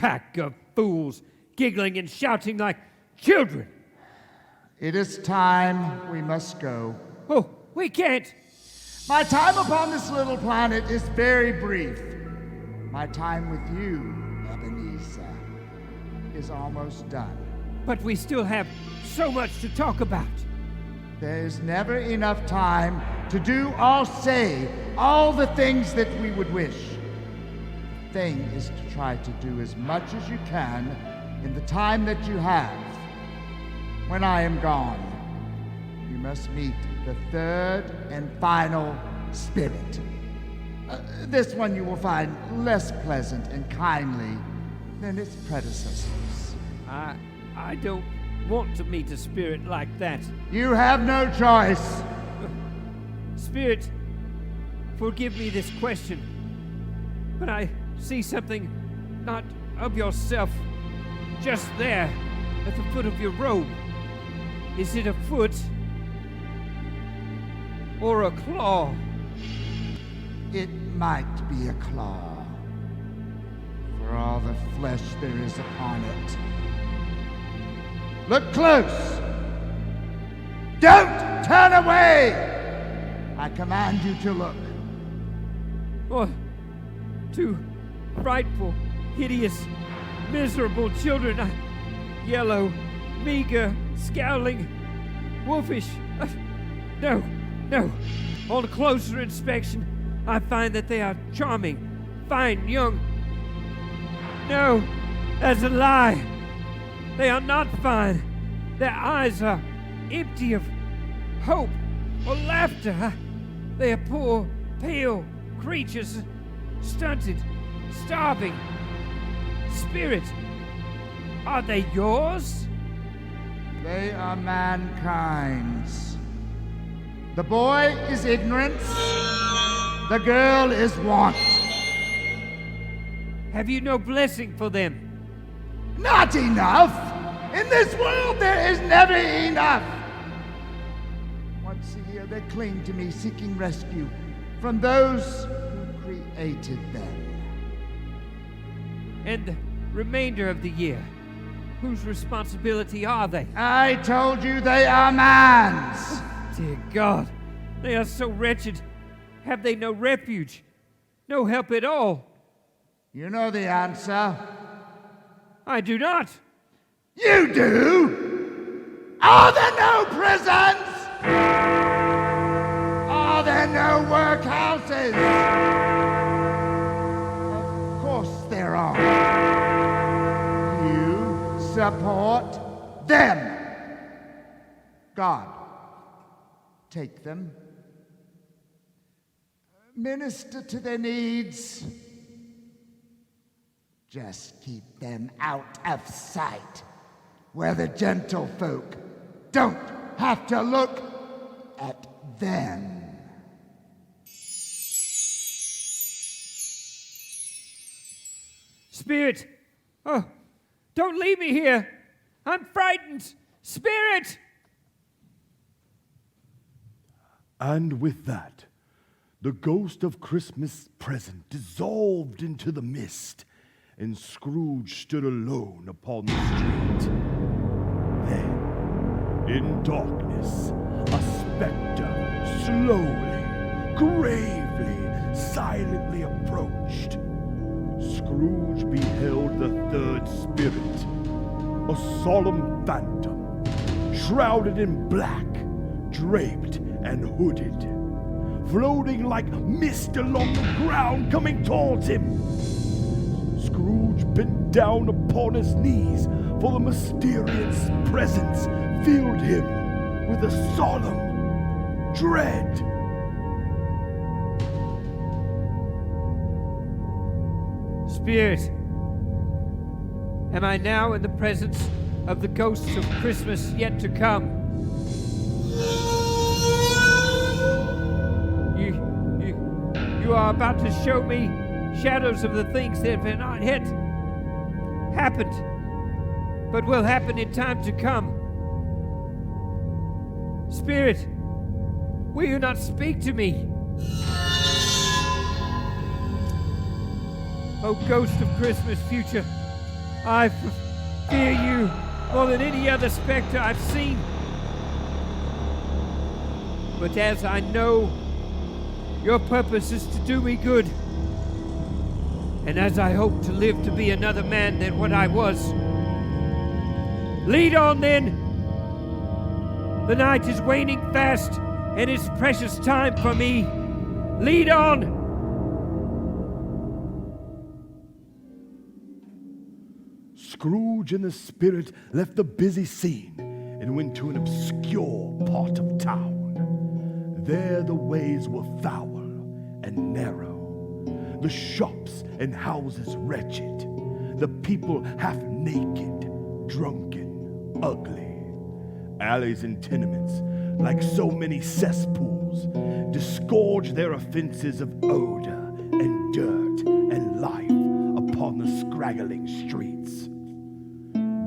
pack of fools, giggling and shouting like children. It is time we must go. Oh, we can't. My time upon this little planet is very brief. My time with you, Ebenezer, is almost done. But we still have so much to talk about. There's never enough time to do or say all the things that we would wish. The thing is to try to do as much as you can in the time that you have. When I am gone, you must meet the third and final spirit. This one you will find less pleasant and kindly than its predecessors. I don't want to meet a spirit like that. You have no choice. Spirit, forgive me this question, but I see something not of yourself just there at the foot of your robe. Is it a foot or a claw? It might be a claw, for all the flesh there is upon it. Look close! Don't turn away! I command you to look. Oh, two frightful, hideous, miserable children. Yellow, meager, scowling, wolfish. No. On closer inspection, I find that they are charming, fine, young. No, that's a lie. They are not fine. Their eyes are empty of hope or laughter. They are poor, pale creatures, stunted, starving. Spirit, are they yours? They are mankind's. The boy is ignorance. The girl is want. Have you no blessing for them? Not enough! In this world there is never enough! Once a year they cling to me, seeking rescue from those who created them. And the remainder of the year, whose responsibility are they? I told you they are man's! Dear God, they are so wretched. Have they no refuge? No help at all? You know the answer. I do not. You do? Are there no prisons? Are there no workhouses? Of course there are. You support them. God, take them. Minister to their needs. Just keep them out of sight, where the gentlefolk don't have to look at them. Spirit! Oh, don't leave me here! I'm frightened! Spirit! And with that, the ghost of Christmas present dissolved into the mist, and Scrooge stood alone upon the street. Then, in darkness, a specter slowly, gravely, silently approached. Scrooge beheld the third spirit, a solemn phantom, shrouded in black, draped and hooded, floating like mist along the ground, coming towards him. Scrooge bent down upon his knees, for the mysterious presence filled him with a solemn dread. Spirit, am I now in the presence of the ghosts of Christmas yet to come? You are about to show me shadows of the things that have not yet happened, but will happen in time to come. Spirit, will you not speak to me? Oh, ghost of Christmas future, I fear you more than any other specter I've seen. But as I know, your purpose is to do me good, and as I hope to live to be another man than what I was, lead on then. The night is waning fast, and it's precious time for me. Lead on. Scrooge and the spirit left the busy scene and went to an obscure part of town. There the ways were foul and narrow, the shops and houses wretched, the people half naked, drunken, ugly. Alleys and tenements, like so many cesspools, disgorge their offenses of odor and dirt and life upon the scraggling streets.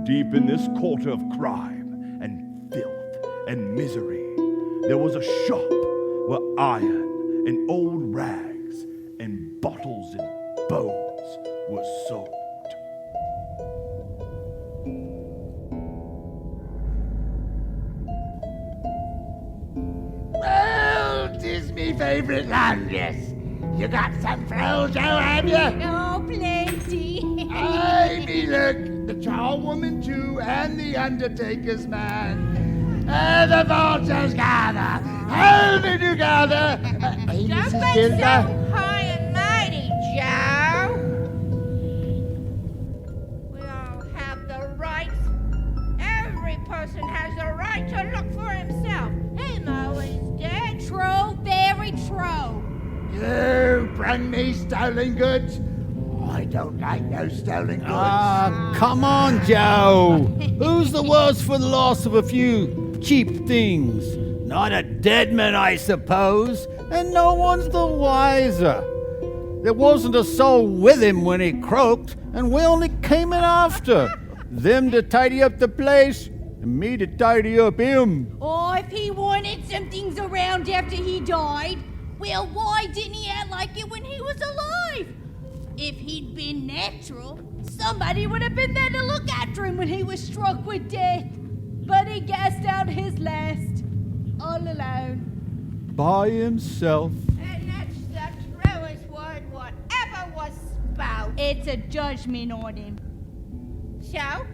Deep in this quarter of crime and filth and misery, there was a shop where iron and old rags and bottles and bones were sold. Well, 'tis me favorite lunges. You got some frill, Joe, have you? Oh, plenty. Aye, me look, the charwoman too, and the undertaker's man. The vultures gather, how they do gather. Hey, Don't Mrs. be Dilber. so high and mighty, Joe. We all have the rights. Every person has the right to look for himself. Him always dead. True, very true. You bring me stolen goods? I don't like no stolen goods. Ah, come on, Joe. Who's the worse for the loss of a few cheap things? Not a dead man, I suppose, and no one's the wiser. There wasn't a soul with him when he croaked, and we only came in after. Them to tidy up the place, and me to tidy up him. Oh, if he wanted some things around after he died, well, why didn't he act like it when he was alive? If he'd been natural, somebody would have been there to look after him when he was struck with death. But he gassed out his last, all alone. By himself. And that's the truest word whatever was spoke. It's a judgment on him. So,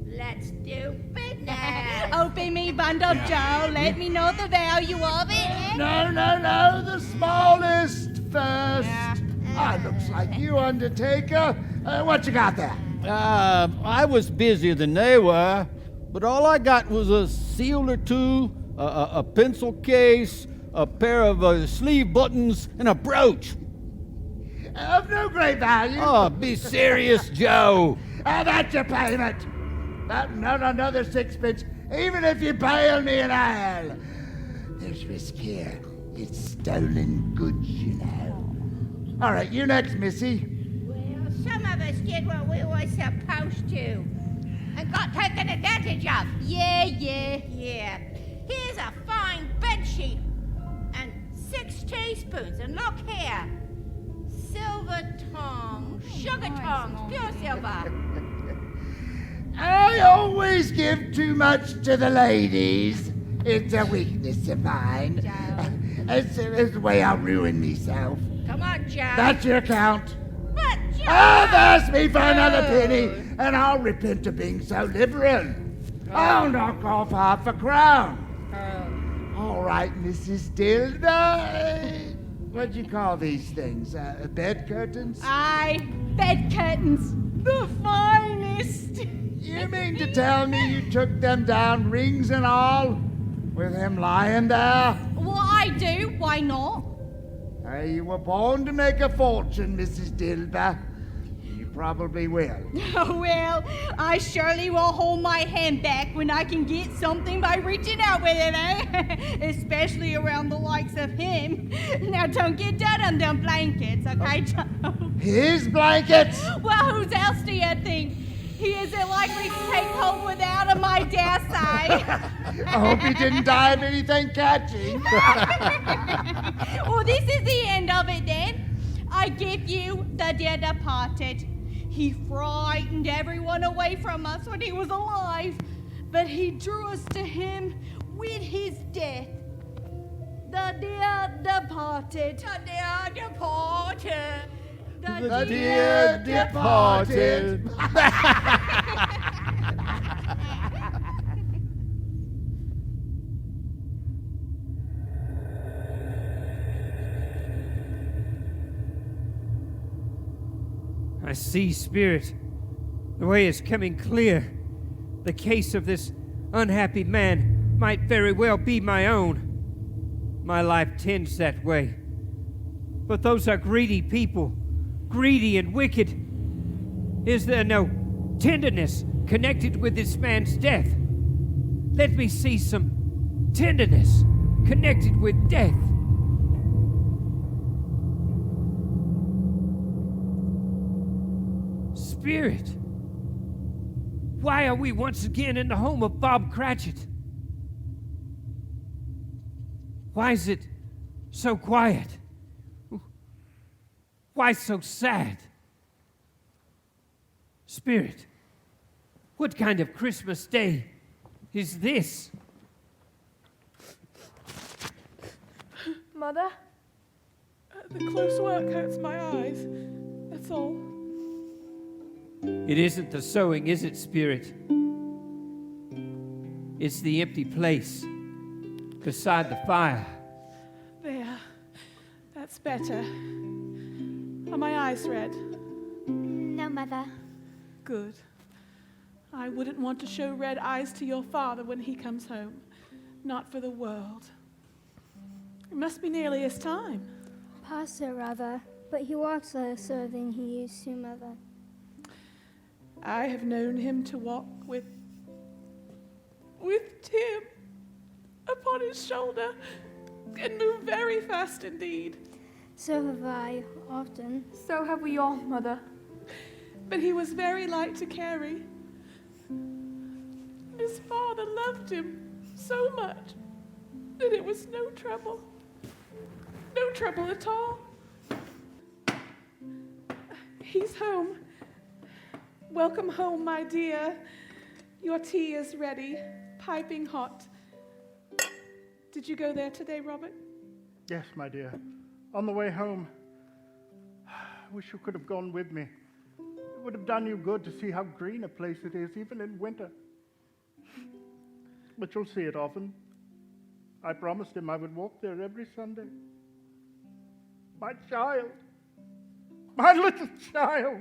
let's do business. Open me bundle, Joe. Let me know the value of it. No, the smallest first. Looks like you, Undertaker. What you got there? I was busier than they were, but all I got was a seal or two, a pencil case, a pair of sleeve buttons, and a brooch. Of no great value. Oh, be serious, Joe. That's your payment. Not another sixpence, even if you bail me in hell. There's risk here. It's stolen goods, you know. All right, you next, Missy. Well, some of us did what we were supposed to and got taken advantage of. Yeah. Here's a fine bedsheet and 6 teaspoons. And look here. Silver tongs, sugar tongs, pure silver. I always give too much to the ladies. It's a weakness of mine. It's the way I'll ruin myself. Come on, Joe. That's your count. But, Joe! Ask me for another penny, and I'll repent of being so liberal. I'll knock off half a crown. All right, Mrs. Dilda. What'd you call these things? Bed curtains? Aye, bed curtains. The finest. You mean to tell me you took them down, rings and all, with him lying there? Well, I do. Why not? You were born to make a fortune, Mrs. Dilber. You probably will. Well, I surely will hold my hand back when I can get something by reaching out with it, eh? Especially around the likes of him. Now, don't get down on them blankets, okay, Joe? His blankets? Well, whose else do you think? He isn't likely to take hold without him, I dare say. I hope he didn't die of anything catching. Well, this is the end of it then. I give you the dear departed. He frightened everyone away from us when he was alive, but he drew us to him with his death. The dear departed. The dear departed. The dear departed. I see, Spirit. The way is coming clear. The case of this unhappy man might very well be my own. My life tends that way. But those are greedy people, greedy and wicked. Is there no tenderness connected with this man's death? Let me see some tenderness connected with death. Spirit, why are we once again in the home of Bob Cratchit? Why is it so quiet? Why so sad? Spirit, what kind of Christmas day is this? Mother, the close work hurts my eyes. That's all. It isn't the sewing, is it, Spirit? It's the empty place beside the fire. There. That's better. Are my eyes red? No, Mother. Good. I wouldn't want to show red eyes to your father when he comes home. Not for the world. It must be nearly his time. Past so, rather, but he walks less than he used to, Mother. I have known him to walk with Tim upon his shoulder and move very fast indeed. So have I, often. So have we all, Mother. But he was very light to carry. His father loved him so much that it was no trouble. No trouble at all. He's home. Welcome home, my dear. Your tea is ready, piping hot. Did you go there today, Robert? Yes, my dear. On the way home. I wish you could have gone with me. It would have done you good to see how green a place it is, even in winter. But you'll see it often. I promised him I would walk there every Sunday. My child. My little child.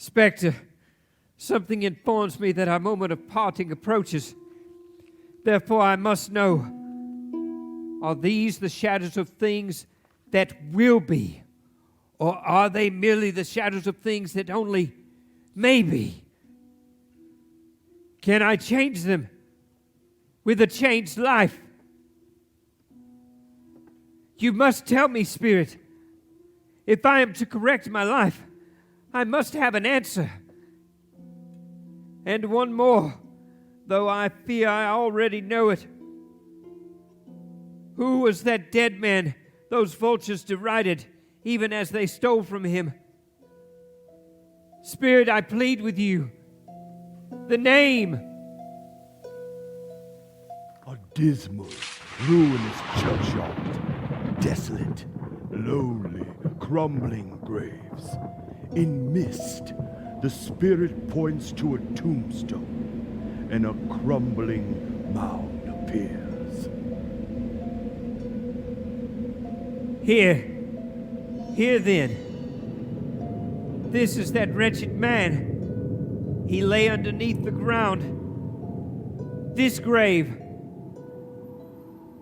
Spectre, something informs me that our moment of parting approaches. Therefore I must know, are these the shadows of things that will be? Or are they merely the shadows of things that only may be? Can I change them with a changed life? You must tell me, Spirit. If I am to correct my life, I must have an answer. And one more, though I fear I already know it. Who was that dead man those vultures derided, even as they stole from him? Spirit, I plead with you. The name. A dismal, ruinous churchyard. Desolate, lonely, crumbling graves. In mist, the spirit points to a tombstone, and a crumbling mound appears. Here then. This is that wretched man. He lay underneath the ground. This grave.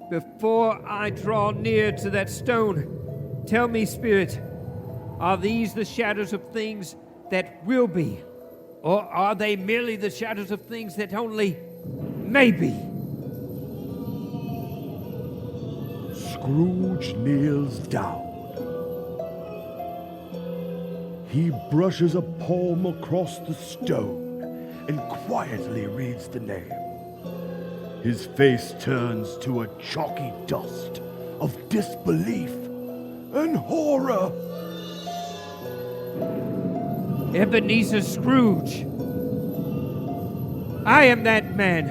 Before I draw near to that stone, tell me, Spirit, are these the shadows of things that will be? Or are they merely the shadows of things that only may be? Scrooge kneels down. He brushes a palm across the stone and quietly reads the name. His face turns to a chalky dust of disbelief, and in horror. Ebenezer Scrooge. I am that man.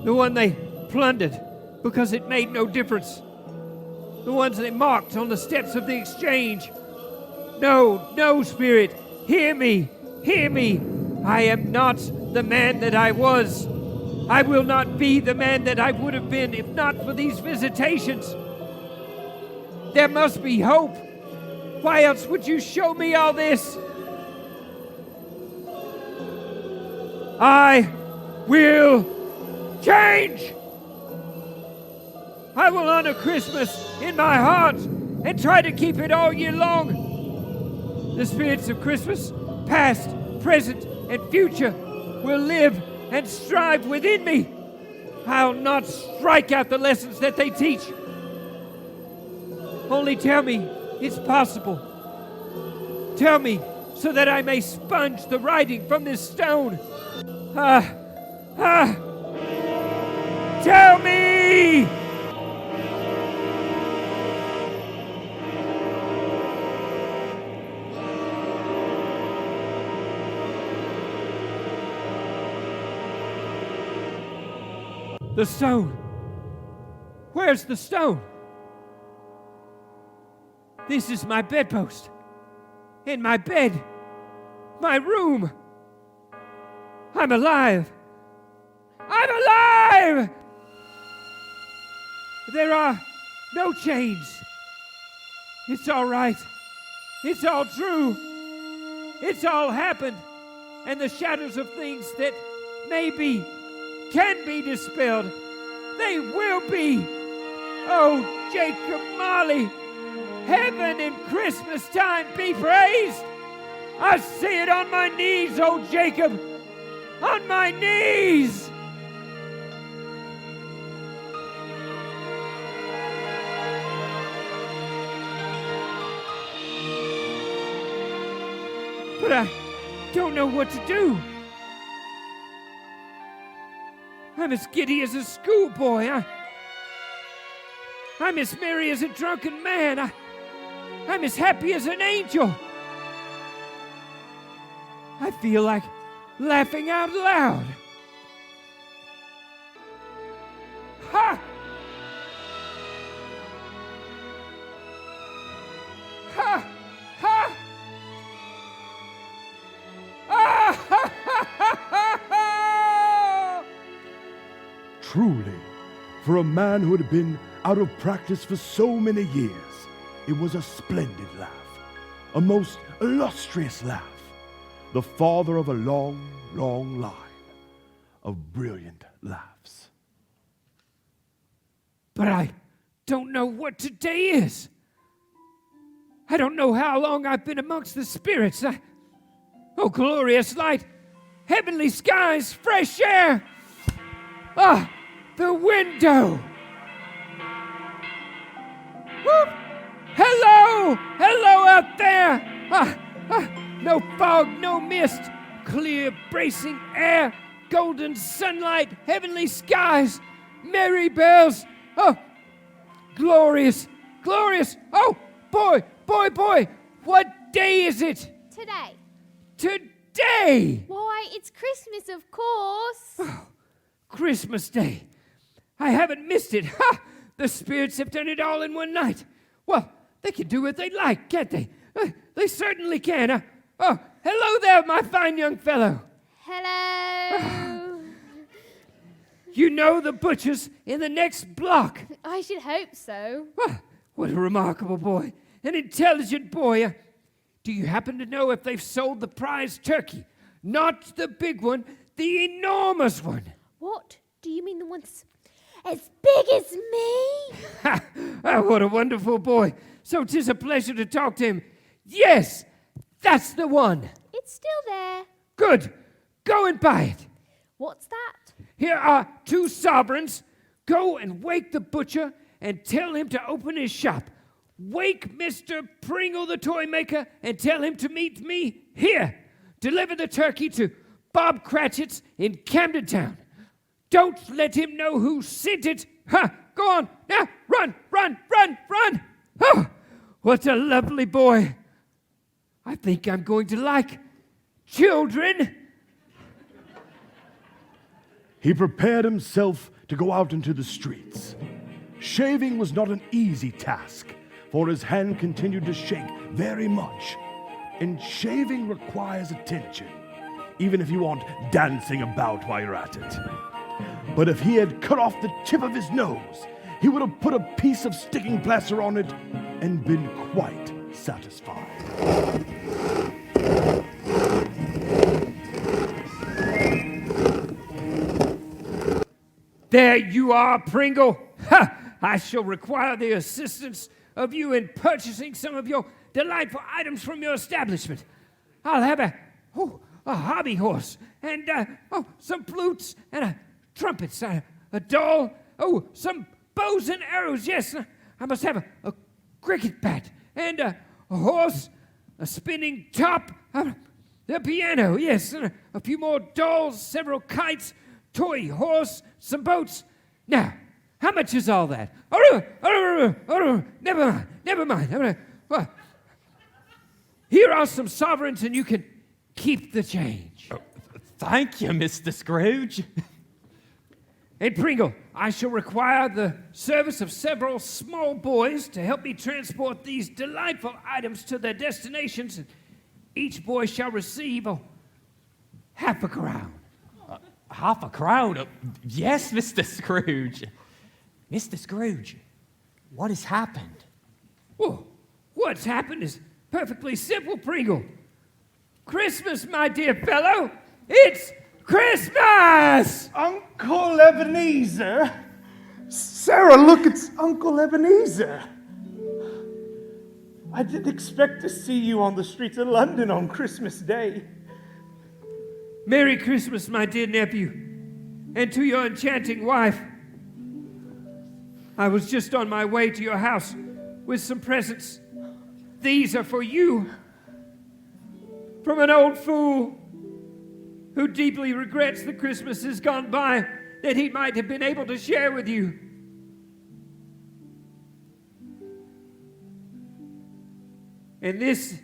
The one they plundered because it made no difference. The ones they mocked on the steps of the exchange. No, no, Spirit, hear me, hear me. I am not the man that I was. I will not be the man that I would have been if not for these visitations. There must be hope. Why else would you show me all this? I will change. I will honor Christmas in my heart and try to keep it all year long. The spirits of Christmas, past, present, and future, will live and strive within me. I'll not strike out the lessons that they teach. Only tell me it's possible. Tell me so that I may sponge the writing from this stone. Tell me! The stone. Where's the stone? This is my bedpost. In my bed. My room. I'm alive. I'm alive! There are no chains. It's all right. It's all true. It's all happened. And the shadows of things that may be, can be dispelled. They will be. Oh, Jacob Marley, heaven in Christmas time be praised. I see it on my knees, oh Jacob, on my knees. But I don't know what to do. I'm as giddy as a schoolboy. I'm as merry as a drunken man. I'm as happy as an angel. I feel like laughing out loud. Ha! Ha! Ha! Ah! Ha! Ha! Ha! Ha! Truly, for a man who had been out of practice for so many years, it was a splendid laugh, a most illustrious laugh, the father of a long, long line of brilliant laughs. But I don't know what today is. I don't know how long I've been amongst the spirits. Oh, glorious light, heavenly skies, fresh air. Ah, the window. Whoop. Hello, hello out there. No fog, no mist, clear, bracing air, golden sunlight, heavenly skies, merry bells. Oh, glorious, glorious. Oh, boy, boy, boy, what day is it? Today. Today! Why, it's Christmas, of course. Oh, Christmas Day. I haven't missed it. Ha! The spirits have done it all in one night. Well, they can do what they like, can't they? They certainly can. Oh, hello there, my fine young fellow. Hello. You know the butcher's in the next block. I should hope so. What a remarkable boy. An intelligent boy. Do you happen to know if they've sold the prize turkey? Not the big one, the enormous one. What? Do you mean the ones as big as me? What a wonderful boy. So 'tis a pleasure to talk to him. Yes, that's the one. It's still there. Good. Go and buy it. What's that? Here are 2 sovereigns. Go and wake the butcher and tell him to open his shop. Wake Mr. Pringle the toy maker and tell him to meet me here. Deliver the turkey to Bob Cratchit's in Camden Town. Don't let him know who sent it. Ha! Go on. Now, run, run, run, run. What a lovely boy. I think I'm going to like children. He prepared himself to go out into the streets. Shaving was not an easy task, for his hand continued to shake very much. And shaving requires attention, even if you aren't dancing about while you're at it. But if he had cut off the tip of his nose, he would have put a piece of sticking plaster on it and been quite satisfied. There you are, Pringle. Ha! I shall require the assistance of you in purchasing some of your delightful items from your establishment. I'll have a hobby horse and some flutes and a trumpets, a doll, some bows and arrows. Yes, I must have a cricket bat and a horse, a spinning top, the piano. Yes, and a few more dolls, several kites, toy horse, some boats. Now, how much is all that? Never mind. Here are some sovereigns, and you can keep the change. Thank you, Mr. Scrooge. And Pringle, I shall require the service of several small boys to help me transport these delightful items to their destinations. And each boy shall receive half a crown. Half a crown? Yes, Mr. Scrooge. Mr. Scrooge, what has happened? Well, what's happened is perfectly simple, Pringle. Christmas, my dear fellow. It's Christmas! Uncle Ebenezer? Sarah, look, it's Uncle Ebenezer. I didn't expect to see you on the streets of London on Christmas Day. Merry Christmas, my dear nephew, and to your enchanting wife. I was just on my way to your house with some presents. These are for you, from an old fool who deeply regrets the Christmases gone by that he might have been able to share with you. And this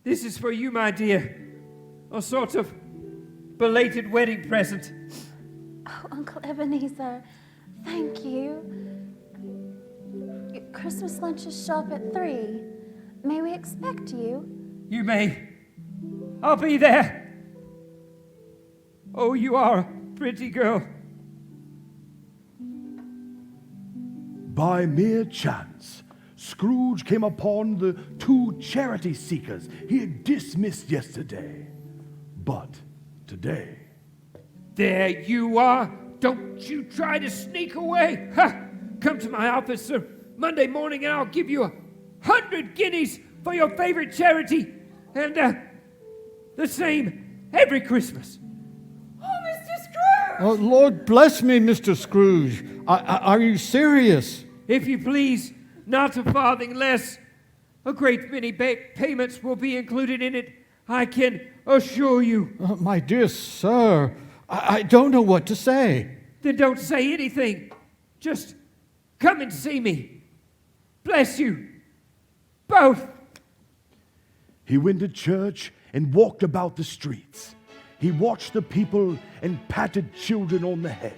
is for you, my dear, a sort of belated wedding present. Oh, Uncle Ebenezer, thank you. Your Christmas lunches show up at 3. May we expect you? You may. I'll be there. Oh, you are a pretty girl. By mere chance, Scrooge came upon the 2 charity seekers he had dismissed yesterday. But today... There you are. Don't you try to sneak away. Ha! Come to my office, sir, Monday morning, and I'll give you 100 guineas for your favorite charity. And the same every Christmas. Oh, Lord bless me, Mr. Scrooge. Are you serious? If you please, not a farthing less. A great many payments will be included in it, I can assure you. My dear sir, I don't know what to say. Then don't say anything. Just come and see me. Bless you. Both. He went to church and walked about the streets. He watched the people and patted children on the head.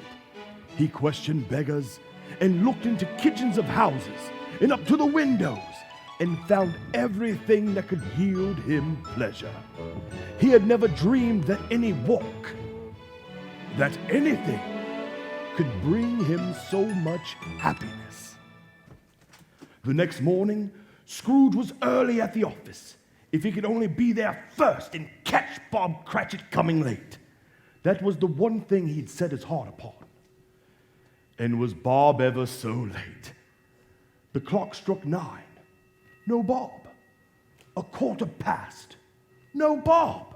He questioned beggars and looked into kitchens of houses and up to the windows and found everything that could yield him pleasure. He had never dreamed that any walk, that anything could bring him so much happiness. The next morning, Scrooge was early at the office. If he could only be there first and catch Bob Cratchit coming late. That was the one thing he'd set his heart upon. And was Bob ever so late? The clock struck 9. No Bob. 1/4 past. No Bob.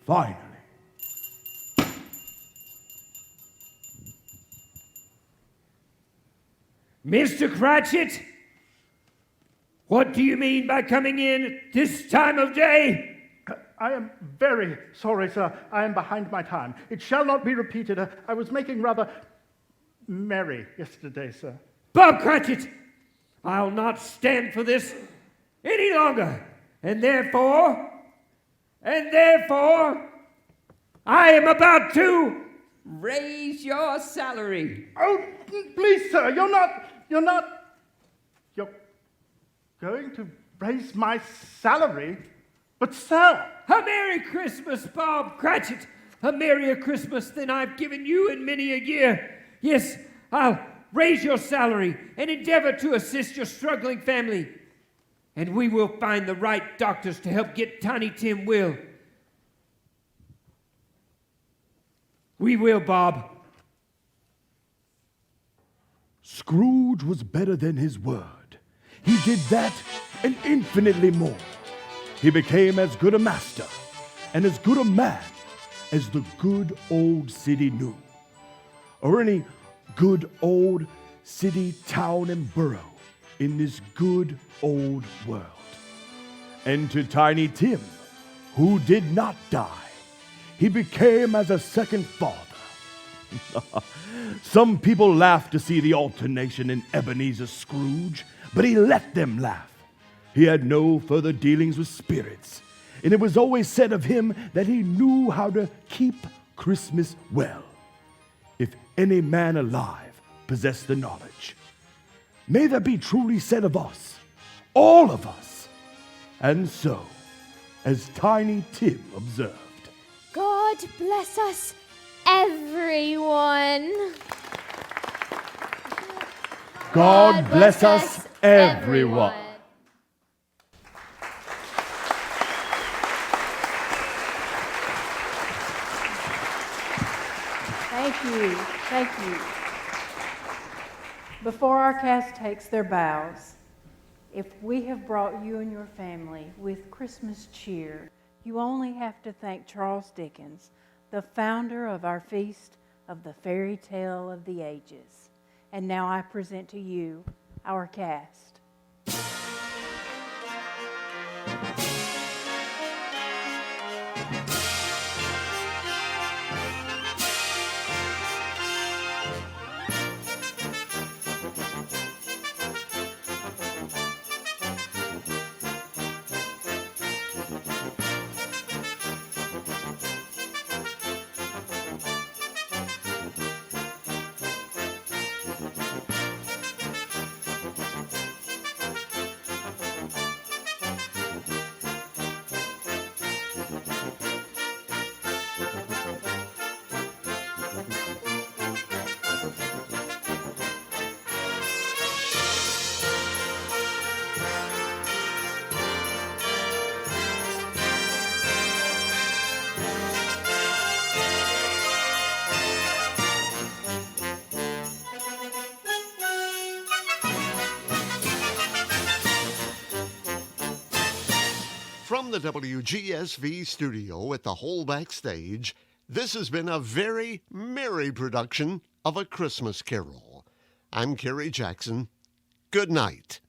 Finally. Mr. Cratchit, what do you mean by coming in at this time of day? I am very sorry, sir. I am behind my time. It shall not be repeated. I was making rather merry yesterday, sir. Bob Cratchit, I'll not stand for this any longer. And therefore, I am about to raise your salary. Oh, please, sir, you're going to raise my salary? But, sir... A Merry Christmas, Bob Cratchit. A merrier Christmas than I've given you in many a year. Yes, I'll raise your salary and endeavor to assist your struggling family. And we will find the right doctors to help get Tiny Tim well. We will, Bob. Scrooge was better than his word. He did that and infinitely more. He became as good a master and as good a man as the good old city knew, or any good old city, town, and borough in this good old world. And to Tiny Tim, who did not die, he became as a second father. Some people laughed to see the alternation in Ebenezer Scrooge, but he let them laugh. He had no further dealings with spirits, and it was always said of him that he knew how to keep Christmas well, if any man alive possessed the knowledge. May that be truly said of us, all of us. And so, as Tiny Tim observed, God bless us, everyone. God bless us, everyone. Thank you. Before our cast takes their bows, if we have brought you and your family with Christmas cheer, you only have to thank Charles Dickens, the founder of our Feast of the Fairy Tale of the Ages. And now I present to you our cast. From the WGSV studio at the Holback Stage, this has been a very merry production of A Christmas Carol. I'm Kerry Jackson. Good night.